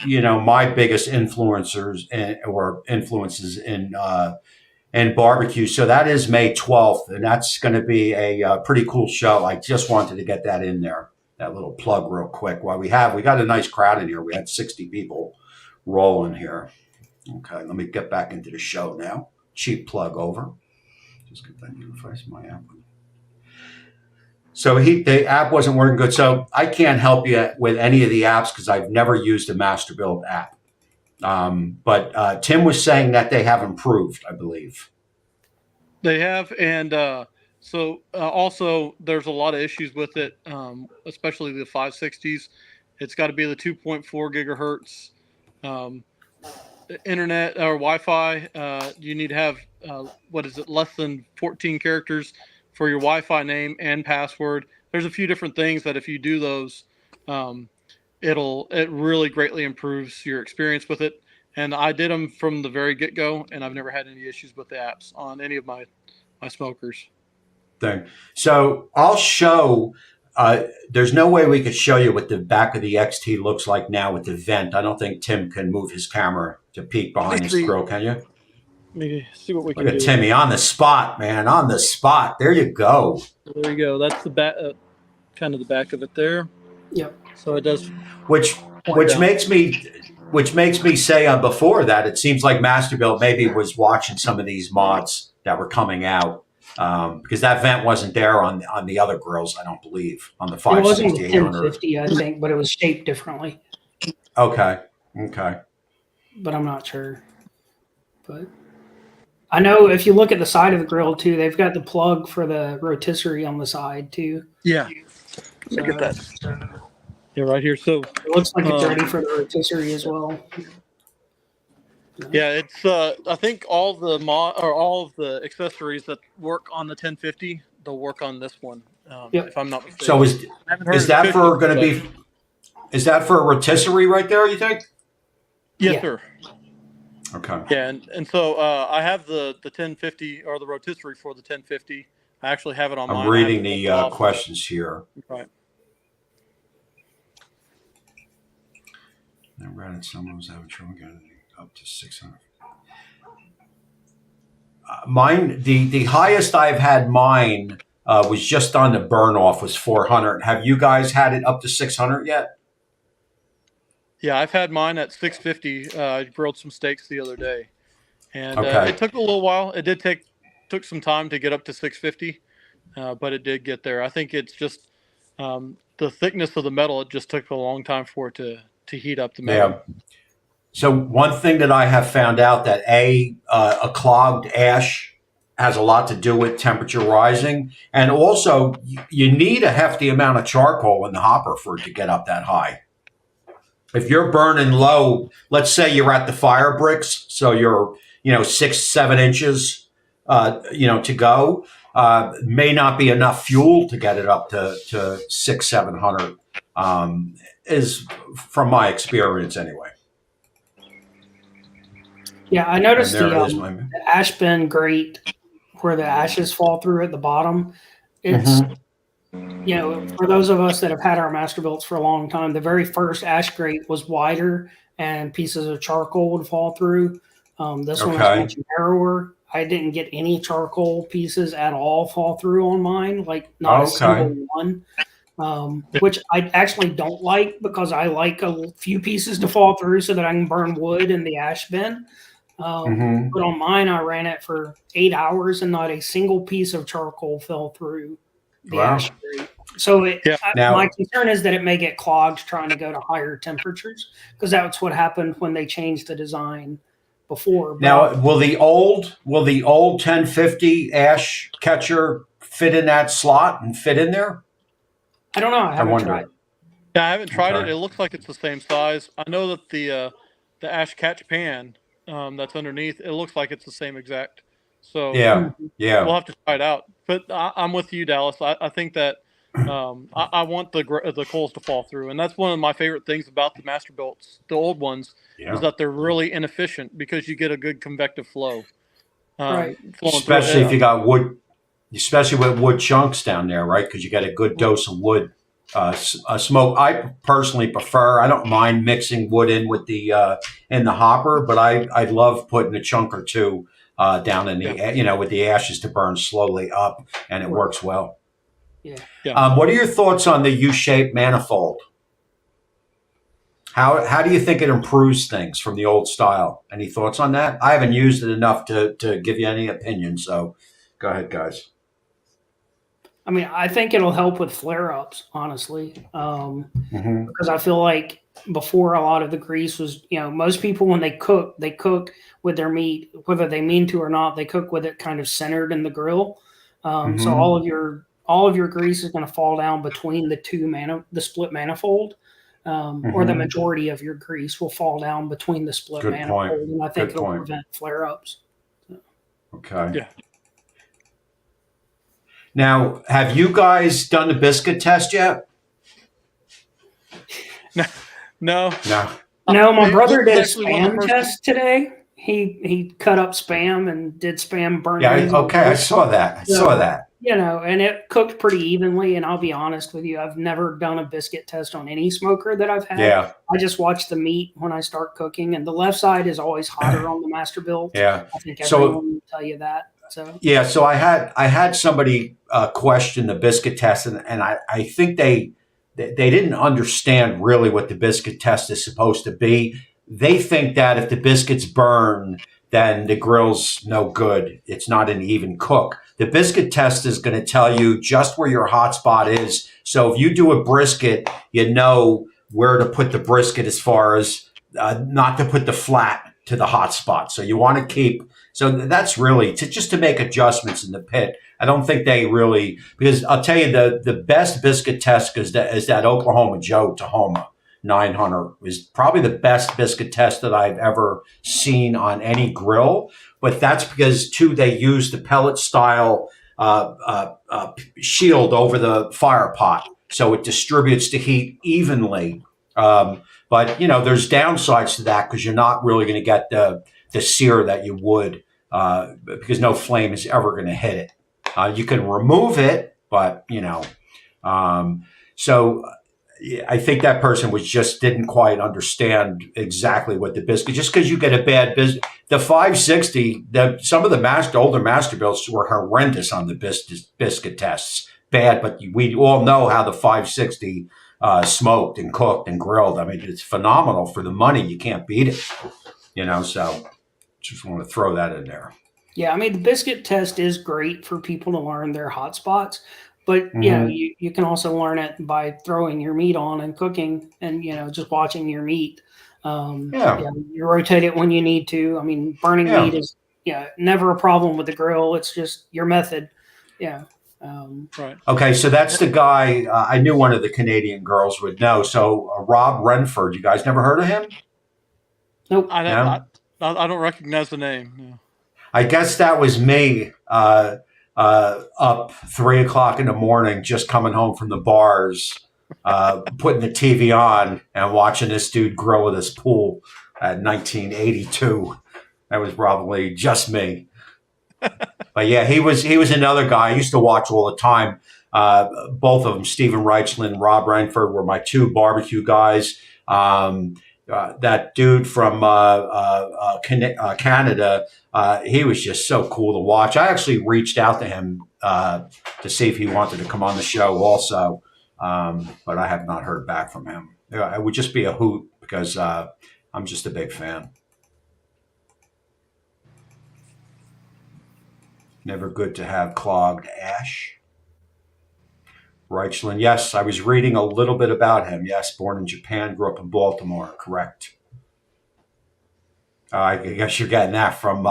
my biggest influences in barbecue. So that is May 12th, and that's going to be a pretty cool show. I just wanted to get that in there, that little plug, real quick. While we got a nice crowd in here. We had 60 people rolling here. Okay, let me get back into the show now. Cheap plug over. Just continue to refresh my app. So the app wasn't working good. So I can't help you with any of the apps because I've never used a Masterbuilt app. But Tim was saying that they have improved, I believe. They have, and also there's a lot of issues with it, especially the 560s. It's got to be the 2.4 gigahertz internet or Wi-Fi. You need to have less than 14 characters for your Wi-Fi name and password. There's a few different things that if you do those, um, it really greatly improves your experience with it. And I did them from the very get-go, and I've never had any issues with the apps on any of my smokers. Thing. So I'll show. There's no way we could show you what the back of the XT looks like now with the vent. I don't think Tim can move his camera to peek behind his grill, can you? Let me see what we Look can at do. Timmy on the spot, man, on the spot. There you go. There you go. That's the back, kind of the back of it there. Yep. So it does. Which makes me say before that it seems like Masterbuilt maybe was watching some of these mods that were coming out because that vent wasn't there on the other grills. I don't believe on the It was on 560 the 800. 1050, I think, but it was shaped differently. Okay. But I'm not sure. But I know if you look at the side of the grill too, they've got the plug for the rotisserie on the side too. Yeah. So Look at that. Yeah, right here. So it looks like it's ready for the rotisserie as well. yeah, it's I think all of the accessories that work on the 1050, they'll work on this one. Yep. If I'm not mistaken. So is that for going to be? Is that for a rotisserie right there? You think? Yes, Yeah. sir. Okay. Yeah, and so I have the 1050 or the rotisserie for the 1050. I actually have it on mine. I'm reading the questions here. Right. I ran it. Someone was having trouble getting up to 600. Mine, the highest I've had mine was just on the burn off was 400. Have you guys had it up to 600 yet? Yeah, I've had mine at 650. I grilled some steaks the other day, and Okay. it took a little while. It did took some time to get up to 650, but it did get there. I think it's just the thickness of the metal. It just took a long time for it to heat up the metal. Yeah. So one thing that I have found out that a clogged ash has a lot to do with temperature rising, and also you need a hefty amount of charcoal in the hopper for it to get up that high. If you're burning low, let's say you're at the fire bricks, so you're 6-7 inches, to go, may not be enough fuel to get it up to 600-700. Is from my experience anyway. Yeah, I noticed And there the ash bin grate where the ashes fall through at the bottom. It's for those of us that have had our Masterbuilts for a long time, the very first ash grate was wider and pieces of charcoal would fall through. This one is much narrower. I didn't get any charcoal pieces at all fall through on mine, like not a single one. Which I actually don't like, because I like a few pieces to fall through so that I can burn wood in the ash bin. But on mine, I ran it for 8 hours and not a single piece of charcoal fell through the ash grate. So my concern is that it may get clogged trying to go to higher temperatures, because that's what happened when they changed the design before. But now, will the old 1050 ash catcher fit in that slot and fit in there? I don't know. I haven't tried. Yeah, I haven't tried it. It looks like it's the same size. I know that the ash catch pan that's underneath, it looks like it's the same exact. So yeah, we'll have to try it out. But I'm with you, Dallas. I think that I want the coals to fall through, and that's one of my favorite things about the Masterbuilts, the old ones, is that they're really inefficient because you get a good convective flow. Right. Especially if you got wood. Especially with wood chunks down there, right? Because you got a good dose of wood smoke. I personally prefer. I don't mind mixing wood in with the in the hopper, but I love putting a chunk or two down in the with the ashes to burn slowly up, and it works well. Yeah. What are your thoughts on the U-shaped manifold? How do you think it improves things from the old style? Any thoughts on that? I haven't used it enough to give you any opinion. So go ahead, guys. I mean, I think it'll help with flare-ups, honestly, because I feel like before, a lot of the grease was, most people, when they cook with their meat, whether they mean to or not, they cook with it kind of centered in the grill. So all of your grease is going to fall down between the split manifold, or the majority of your grease will fall down between the split manifold, and I think it'll prevent flare-ups. So. Okay. Yeah. Now, have you guys done the biscuit test yet? No. No, my brother did a spam test today. He cut up spam and did spam burn. Yeah, I saw that. And it cooked pretty evenly. And I'll be honest with you, I've never done a biscuit test on any smoker that I've had. Yeah. I just watch the meat when I start cooking, and the left side is always hotter on the Masterbuilt. Yeah. I think everyone will tell you that. So I had somebody question the biscuit test, and I think they didn't understand really what the biscuit test is supposed to be. They think that if the biscuits burn, then the grill's no good. It's not an even cook. The biscuit test is going to tell you just where your hot spot is. So if you do a brisket, you know where to put the brisket as far as not to put the flat to the hot spot. So you want to keep. So that's really just to make adjustments in the pit. I don't think they really, because I'll tell you the best biscuit test is that Oklahoma Joe Tahoma 900 is probably the best biscuit test that I've ever seen on any grill. But that's because too, they use the pellet style shield over the fire pot. So it distributes the heat evenly. But there's downsides to that, because you're not really going to get the sear that you would, because no flame is ever going to hit it. You can remove it, but so I think that person didn't quite understand exactly what the biscuit. Just because you get a bad biscuit, the 560, some of the older Masterbuilts were horrendous on the biscuit tests, bad. But we all know how the 560 smoked and cooked and grilled. I mean, it's phenomenal for the money. You can't beat it. So just want to throw that in there. Yeah, I mean, the biscuit test is great for people to learn their hot spots, but you can also learn it by throwing your meat on and cooking, and just watching your meat. You rotate it when you need to. I mean, burning meat is never a problem with the grill. It's just your method. Yeah. Right. Okay, so that's the guy. I knew one of the Canadian girls would know. So Rob Renford, you guys never heard of him? Nope. I don't recognize the name. No. I guess that was me up 3:00 in the morning, just coming home from the bars, putting the TV on and watching this dude grill at his pool at 1982. That was probably just me. But yeah, he was another guy I used to watch all the time. Both of them, Stephen Reichland and Rob Renford, were my two barbecue guys. that dude from Canada, he was just so cool to watch. I actually reached out to him to see if he wanted to come on the show also, but I have not heard back from him. It would just be a hoot because I'm just a big fan. Never good to have clogged ash. Reichland, yes, I was reading a little bit about him. Yes, born in Japan, grew up in Baltimore. Correct. I guess you're getting that from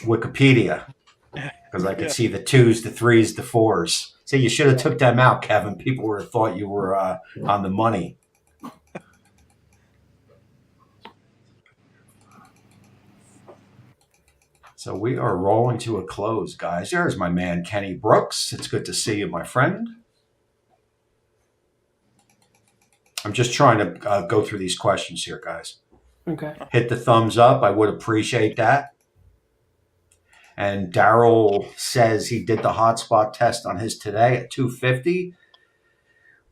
Wikipedia because I could see the 2s, the 3s, the 4s. See, you should have took them out, Kevin. People would have thought you were on the money. So we are rolling to a close, guys. There's my man, Kenny Brooks. It's good to see you, my friend. I'm just trying to go through these questions here, guys. Okay. Hit the thumbs up. I would appreciate that. And Daryl says he did the hotspot test on his today at 250.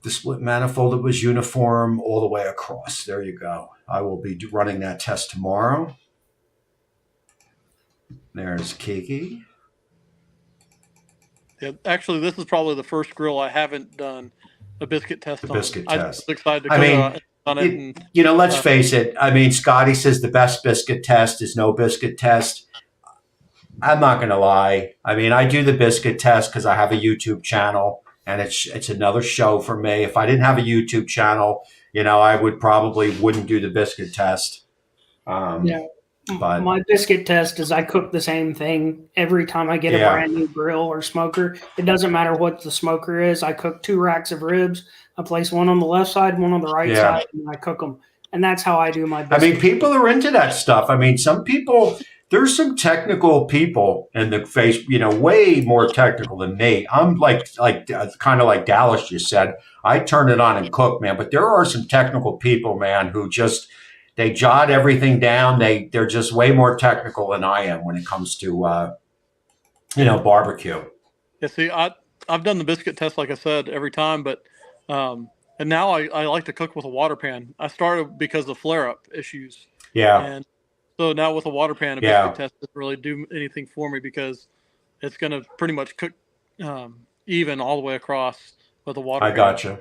The split manifold was uniform all the way across. There you go. I will be running that test tomorrow. There's Kiki. Yeah, actually, this is probably the first grill I haven't done a biscuit test on. Biscuit I'm test. excited to I go mean, on it. let's face it. I mean, Scotty says the best biscuit test is no biscuit test. I'm not going to lie. I mean, I do the biscuit test because I have a YouTube channel, and it's another show for me. If I didn't have a YouTube channel, I wouldn't do the biscuit test. But my biscuit test is I cook the same thing every time I get a brand new grill or smoker. It doesn't matter what the smoker is. I cook 2 racks of ribs. I place one on the left side, one on the right side, and I cook them. And that's how I do my biscuit. I mean, people are into that stuff. I mean, some people, there's some technical people in the face, way more technical than me. I'm like kind of like Dallas just said. I turn it on and cook, man. But there are some technical people, man, who just they jot everything down. They're just way more technical than I am when it comes to barbecue. Yeah, see, I've done the biscuit test like I said every time, but and now I like to cook with a water pan. I started because of flare-up issues. Yeah. And so now with a water pan, a biscuit test doesn't really do anything for me because it's going to pretty much cook even all the way across with a water pan. I gotcha.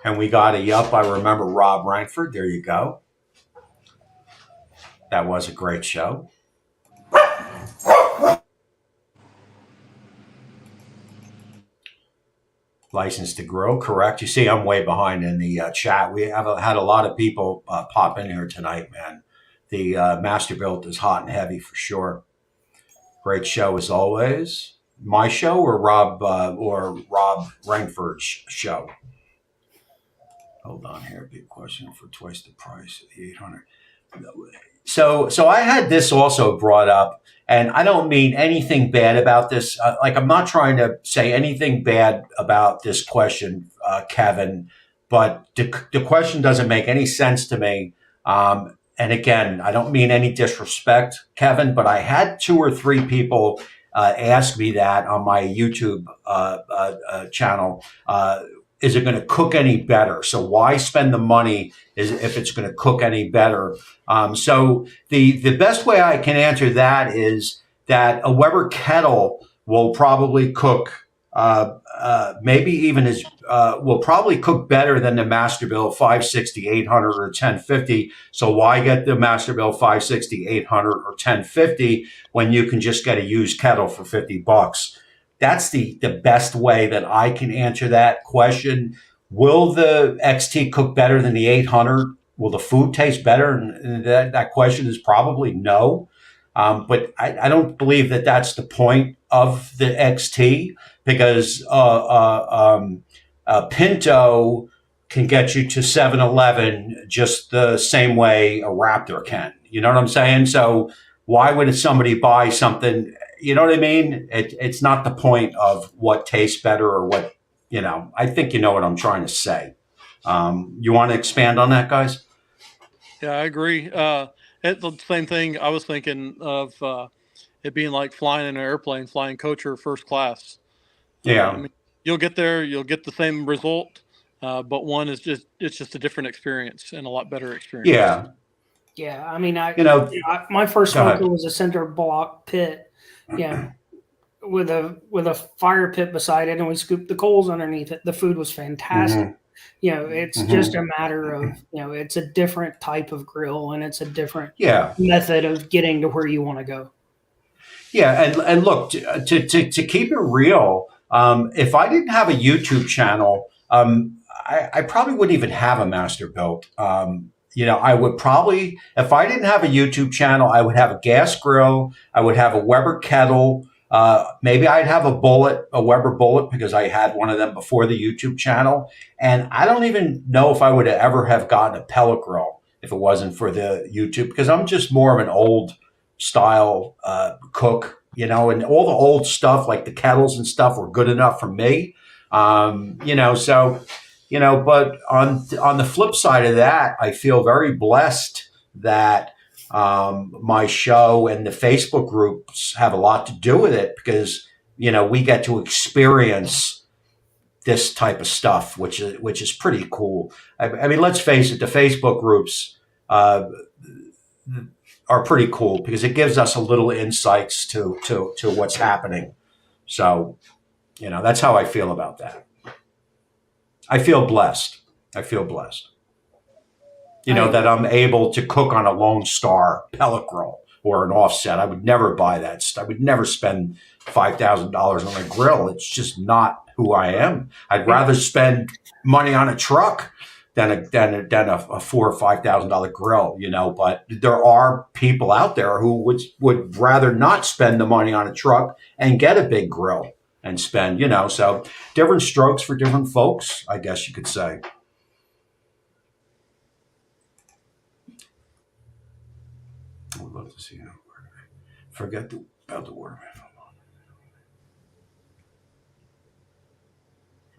And we got a yup. I remember Rob Rankford. There you go. That was a great show. License to Grow, correct. You see, I'm way behind in the chat. We have had a lot of people pop in here tonight, man. The Masterbuilt is hot and heavy for sure. Great show as always. My show or Rob Rankford's show? Hold on here. Big question for twice the price of the 800. So I had this also brought up, and I don't mean anything bad about this. I'm not trying to say anything bad about this question, Kevin, but the question doesn't make any sense to me. And again, I don't mean any disrespect, Kevin, but I had 2 or 3 people ask me that on my YouTube channel. Is it going to cook any better? So why spend the money if it's going to cook any better? So the best way I can answer that is that a Weber kettle will probably cook maybe even will probably cook better than the Masterbuilt 560, 800, or 1050. So why get the Masterbuilt 560, 800, or 1050 when you can just get a used kettle for $50? That's the best way that I can answer that question. Will the XT cook better than the 800? Will the food taste better? And that question is probably no. But I don't believe that that's the point of the XT because Pinto can get you to 7-Eleven just the same way a Raptor can. You know what I'm saying? So why would somebody buy something? You know what I mean? It's not the point of what tastes better or what, I think you know what I'm trying to say. You want to expand on that, guys? Yeah, I agree. It's the same thing. I was thinking of it being like flying in an airplane, flying coach or first class. Yeah. I mean, you'll get there, you'll get the same result. but one is it's just a different experience and a lot better experience. Yeah. Yeah, I mean, my first Go ahead. smoker was a cinder block pit, with a fire pit beside it, and we scooped the coals underneath it. The food was fantastic. Mhm. It's just a matter of it's a different type of grill, and it's a different Yeah. method of getting to where you want to go. Yeah, and look, to keep it real, if I didn't have a YouTube channel, I probably wouldn't even have a Masterbuilt. I would probably, if I didn't have a YouTube channel, I would have a gas grill, I would have a Weber kettle, maybe I'd have a Weber bullet, because I had one of them before the YouTube channel, and I don't even know if I would ever have gotten a pellet grill if it wasn't for the YouTube, because I'm just more of an old style cook, and all the old stuff like the kettles and stuff were good enough for me. But on the flip side of that, I feel very blessed that my show and the Facebook groups have a lot to do with it, because we get to experience this type of stuff, which is pretty cool. I mean, let's face it, the Facebook groups are pretty cool, because it gives us a little insights to what's happening. So, that's how I feel about that. I feel blessed. That I'm able to cook on a Lone Star pellet grill or an offset. I would never buy that. I would never spend $5,000 on a grill. It's just not who I am. I'd rather spend money on a truck than a $4,000 or $5,000 grill. But there are people out there who would rather not spend the money on a truck and get a big grill and spend. So different strokes for different folks, I guess you could say. I would love to see how. Forget about the word.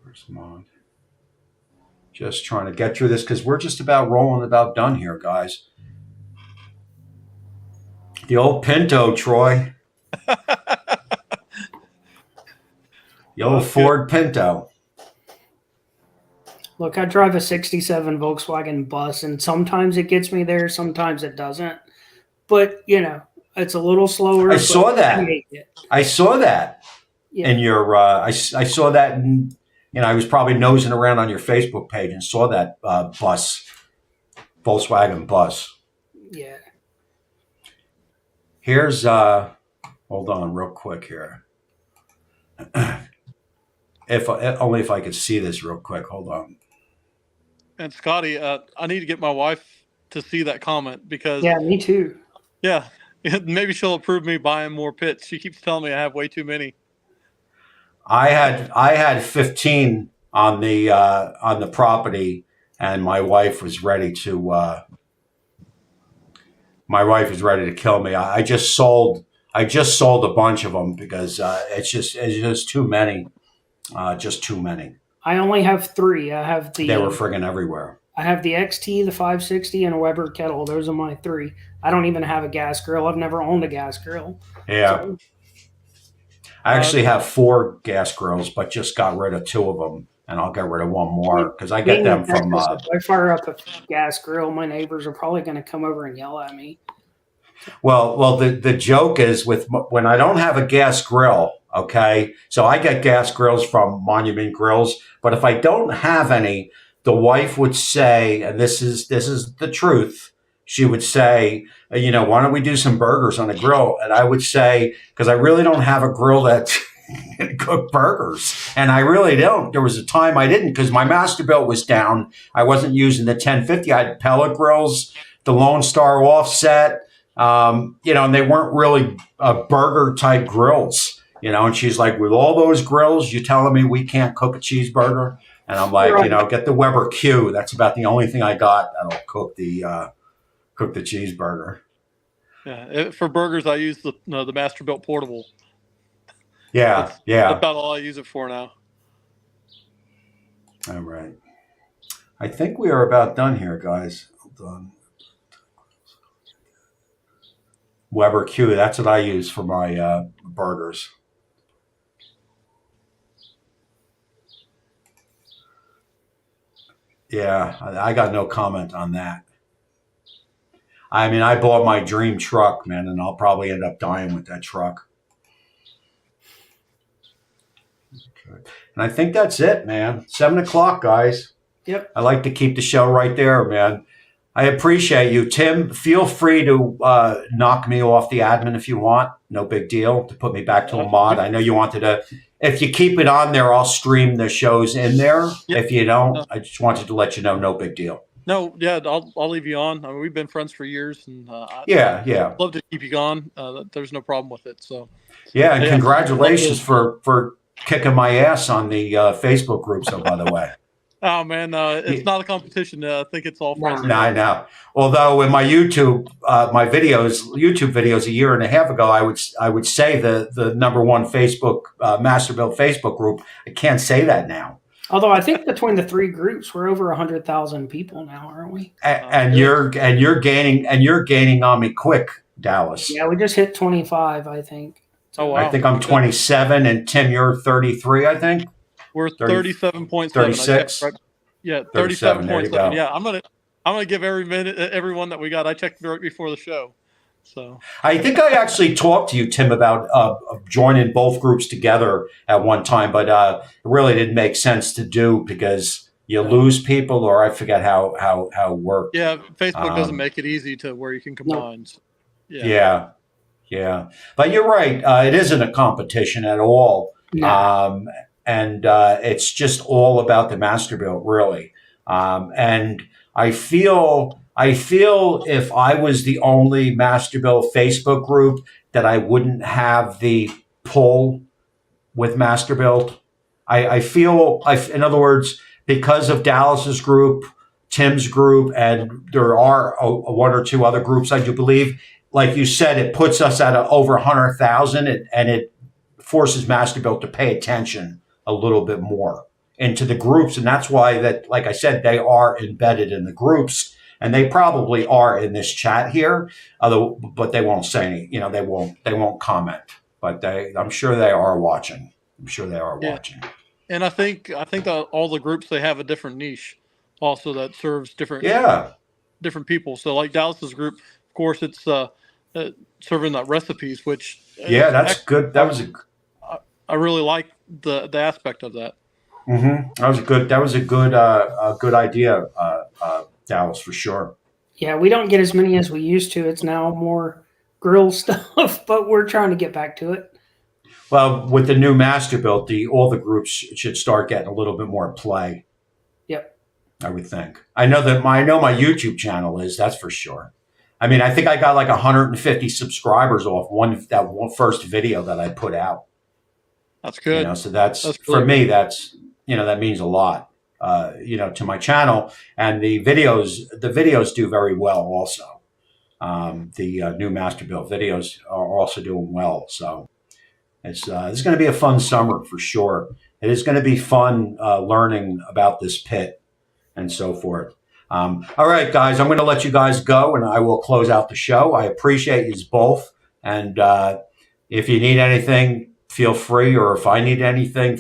First mod. Just trying to get through this, because we're just about done here, guys. The old Pinto, Troy. The old Ford Pinto. Look, I drive a 67 Volkswagen bus, and sometimes it gets me there, sometimes it doesn't. But, it's a little slower. I saw that. I saw that. Yeah. And I saw that, and I was probably nosing around on your Facebook page and saw that Volkswagen bus. Yeah. Here's hold on real quick here. Only if I could see this real quick. Hold on. And Scotty, I need to get my wife to see that comment, because me too. Yeah, maybe she'll approve me buying more pits. She keeps telling me I have way too many. I had 15 on the property, and my wife was ready to kill me. I just sold a bunch of them, because it's just too many. Just too many. I only have 3. They were friggin' everywhere. I have the XT, the 560, and a Weber kettle. Those are my 3. I don't even have a gas grill. I've never owned a gas grill. Yeah. So, I actually have 4 gas grills, but just got rid of 2 of them, and I'll get rid of 1 more, because I get them from. If I fire up a gas grill, my neighbors are probably going to come over and yell at me. Well, the joke is when I don't have a gas grill, okay, so I get gas grills from Monument Grills, but if I don't have any, the wife would say, and this is the truth, she would say, why don't we do some burgers on a grill? And I would say, because I really don't have a grill that can cook burgers, and I really don't. There was a time I didn't, because my Masterbuilt was down. I wasn't using the 1050. I had pellet grills, the Lone Star offset. And they weren't really burger type grills, and she's like, with all those grills, you telling me we can't cook a cheeseburger? And I'm like, right. Get the Weber Q. That's about the only thing I got that'll cook the cheeseburger. Yeah, for burgers, I use the Masterbuilt portable. Yeah, That's about all I use it for now. All right. I think we are about done here, guys. Hold on. Weber Q, that's what I use for my burgers. Yeah, I got no comment on that. I mean, I bought my dream truck, man, and I'll probably end up dying with that truck. Okay. And I think that's it, man. 7 o'clock, guys. Yep. I like to keep the show right there, man. I appreciate you, Tim. Feel free to knock me off the admin if you want. No big deal to put me back to a mod. I know you wanted to. If you keep it on there, I'll stream the shows in there. Yep. If you don't, I just wanted to let you know. No big deal. No, yeah, I'll leave you on. I mean, we've been friends for years, and yeah, I'd love to keep you on. There's no problem with it. So yeah, and congratulations for kicking my ass on the Facebook group. So by the way. Oh man, it's not a competition. I think it's all friends. No, I know. Although in my YouTube videos a year and a half ago, I would say the #1 Facebook Masterbuilt Facebook group. I can't say that now. Although I think between the 3 groups, we're over 100,000 people now, aren't we? And you're gaining on me quick, Dallas. Yeah, we just hit 25, I think. So, oh wow! I think I'm 27, and Tim, you're 33. I think. We're 37.7. 36. Right? Yeah, 37.7. Yeah, I'm gonna give everyone that we got. I checked right before the show. So I think I actually talked to you, Tim, about joining both groups together at one time, but it really didn't make sense to do because you lose people, or I forget how it worked. Yeah, Facebook doesn't make it easy to where you can combine. Yeah. But you're right. It isn't a competition at all. No. And it's just all about the Masterbuilt, really. And I feel if I was the only Masterbuilt Facebook group that I wouldn't have the pull with Masterbuilt. I feel, in other words, because of Dallas's group, Tim's group, and there are 1 or 2 other groups, I do believe. Like you said, it puts us at over 100,000, and it forces Masterbuilt to pay attention a little bit more into the groups. And that's why that, like I said, they are embedded in the groups, and they probably are in this chat here, but they won't say any, they won't comment, but I'm sure they are watching. Watching. And I think that all the groups, they have a different niche also that serves different people. So like Dallas's group, of course, it's serving that recipes, which that's good. I really like the aspect of that. Mm-hmm. That was a good idea, Dallas, for sure. Yeah, we don't get as many as we used to. It's now more grill stuff, but we're trying to get back to it. Well, with the new Masterbuilt, all the groups should start getting a little bit more play. Yep. I would think. I know my YouTube channel is, that's for sure. I mean, I think I got like 150 subscribers off that first video that I put out. That's good. So that's for me, that's, that means a lot, to my channel, and the videos do very well also. The new Masterbuilt videos are also doing well. So it's going to be a fun summer for sure. It is going to be fun learning about this pit and so forth. All right, guys, I'm going to let you guys go, and I will close out the show. I appreciate you both. And if you need anything, feel free, or if I need anything,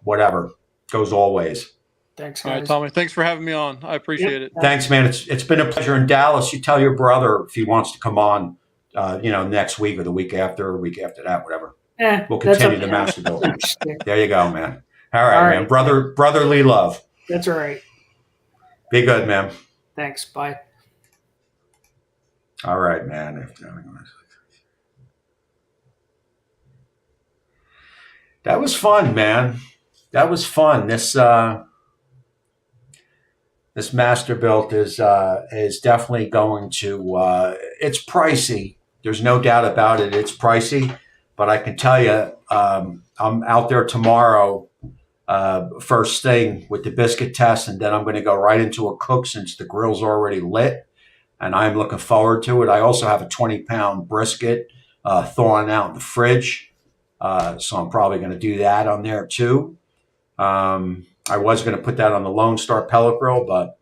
whatever. Goes always. Thanks, guys. All right, Tommy. Thanks for having me on. I appreciate it. Thanks, man. It's been a pleasure. In Dallas, you tell your brother if he wants to come on, next week or the week after, or week after that, whatever. We'll continue the Masterbuilt. There you go, man. All right, man. Brotherly love. That's all right. Be good, man. Thanks. Bye. All right, man. That was fun, man. That was fun. This Masterbuilt is definitely going to. It's pricey. There's no doubt about it. It's pricey, but I can tell you, I'm out there tomorrow, first thing with the biscuit test, and then I'm going to go right into a cook since the grill's already lit, and I'm looking forward to it. I also have a 20-pound brisket thawing out in the fridge, so I'm probably going to do that on there too. I was going to put that on the Lone Star pellet grill, but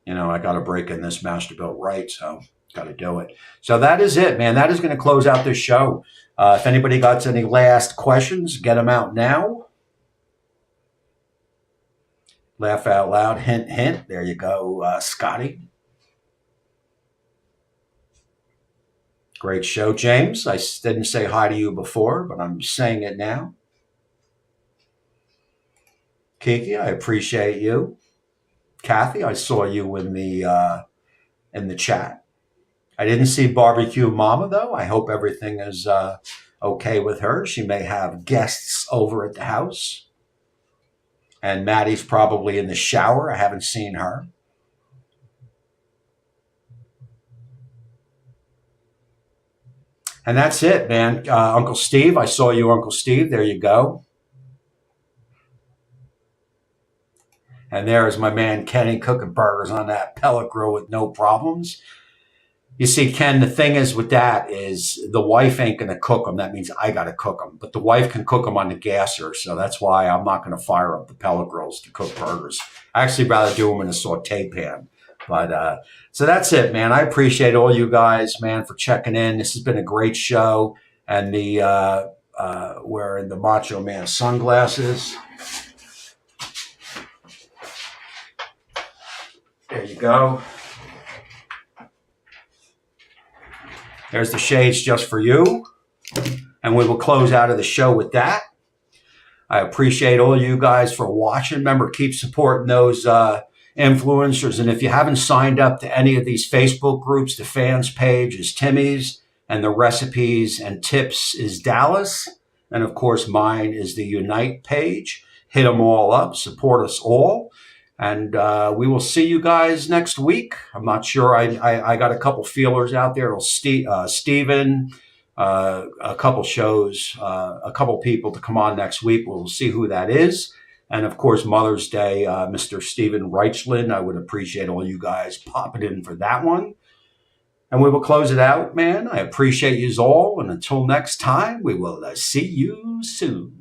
I got to break in this Masterbuilt right, so got to do it. So that is it, man. That is going to close out this show. If anybody got any last questions, get them out now. Laugh out loud. Hint, hint. There you go, Scotty. Great show, James. I didn't say hi to you before, but I'm saying it now. Kiki, I appreciate you. Kathy, I saw you in the chat. I didn't see Barbecue Mama, though. I hope everything is okay with her. She may have guests over at the house. And Maddie's probably in the shower. I haven't seen her. And that's it, man. Uncle Steve, I saw you, Uncle Steve. There you go. And there is my man Kenny cooking burgers on that pellet grill with no problems. You see, Ken, the thing is with that is the wife ain't going to cook them. That means I got to cook them. But the wife can cook them on the gasser. So that's why I'm not going to fire up the pellet grills to cook burgers. I actually rather do them in a saute pan. But so that's it, man. I appreciate all you guys, man, for checking in. This has been a great show. And wearing the Macho Man sunglasses. There you go. There's the shades just for you. And we will close out of the show with that. I appreciate all you guys for watching. Remember, keep supporting those influencers. And if you haven't signed up to any of these Facebook groups, the fans page is Timmy's, and the recipes and tips is Dallas. And of course, mine is the Unite page. Hit them all up. Support us all. And we will see you guys next week. I'm not sure. I got a couple feelers out there. Steven, a couple shows, a couple people to come on next week. We'll see who that is. And, of course, Mother's Day, Mr. Steven Reichland. I would appreciate all you guys popping in for that one. And we will close it out, man. I appreciate you all. And until next time, we will see you soon.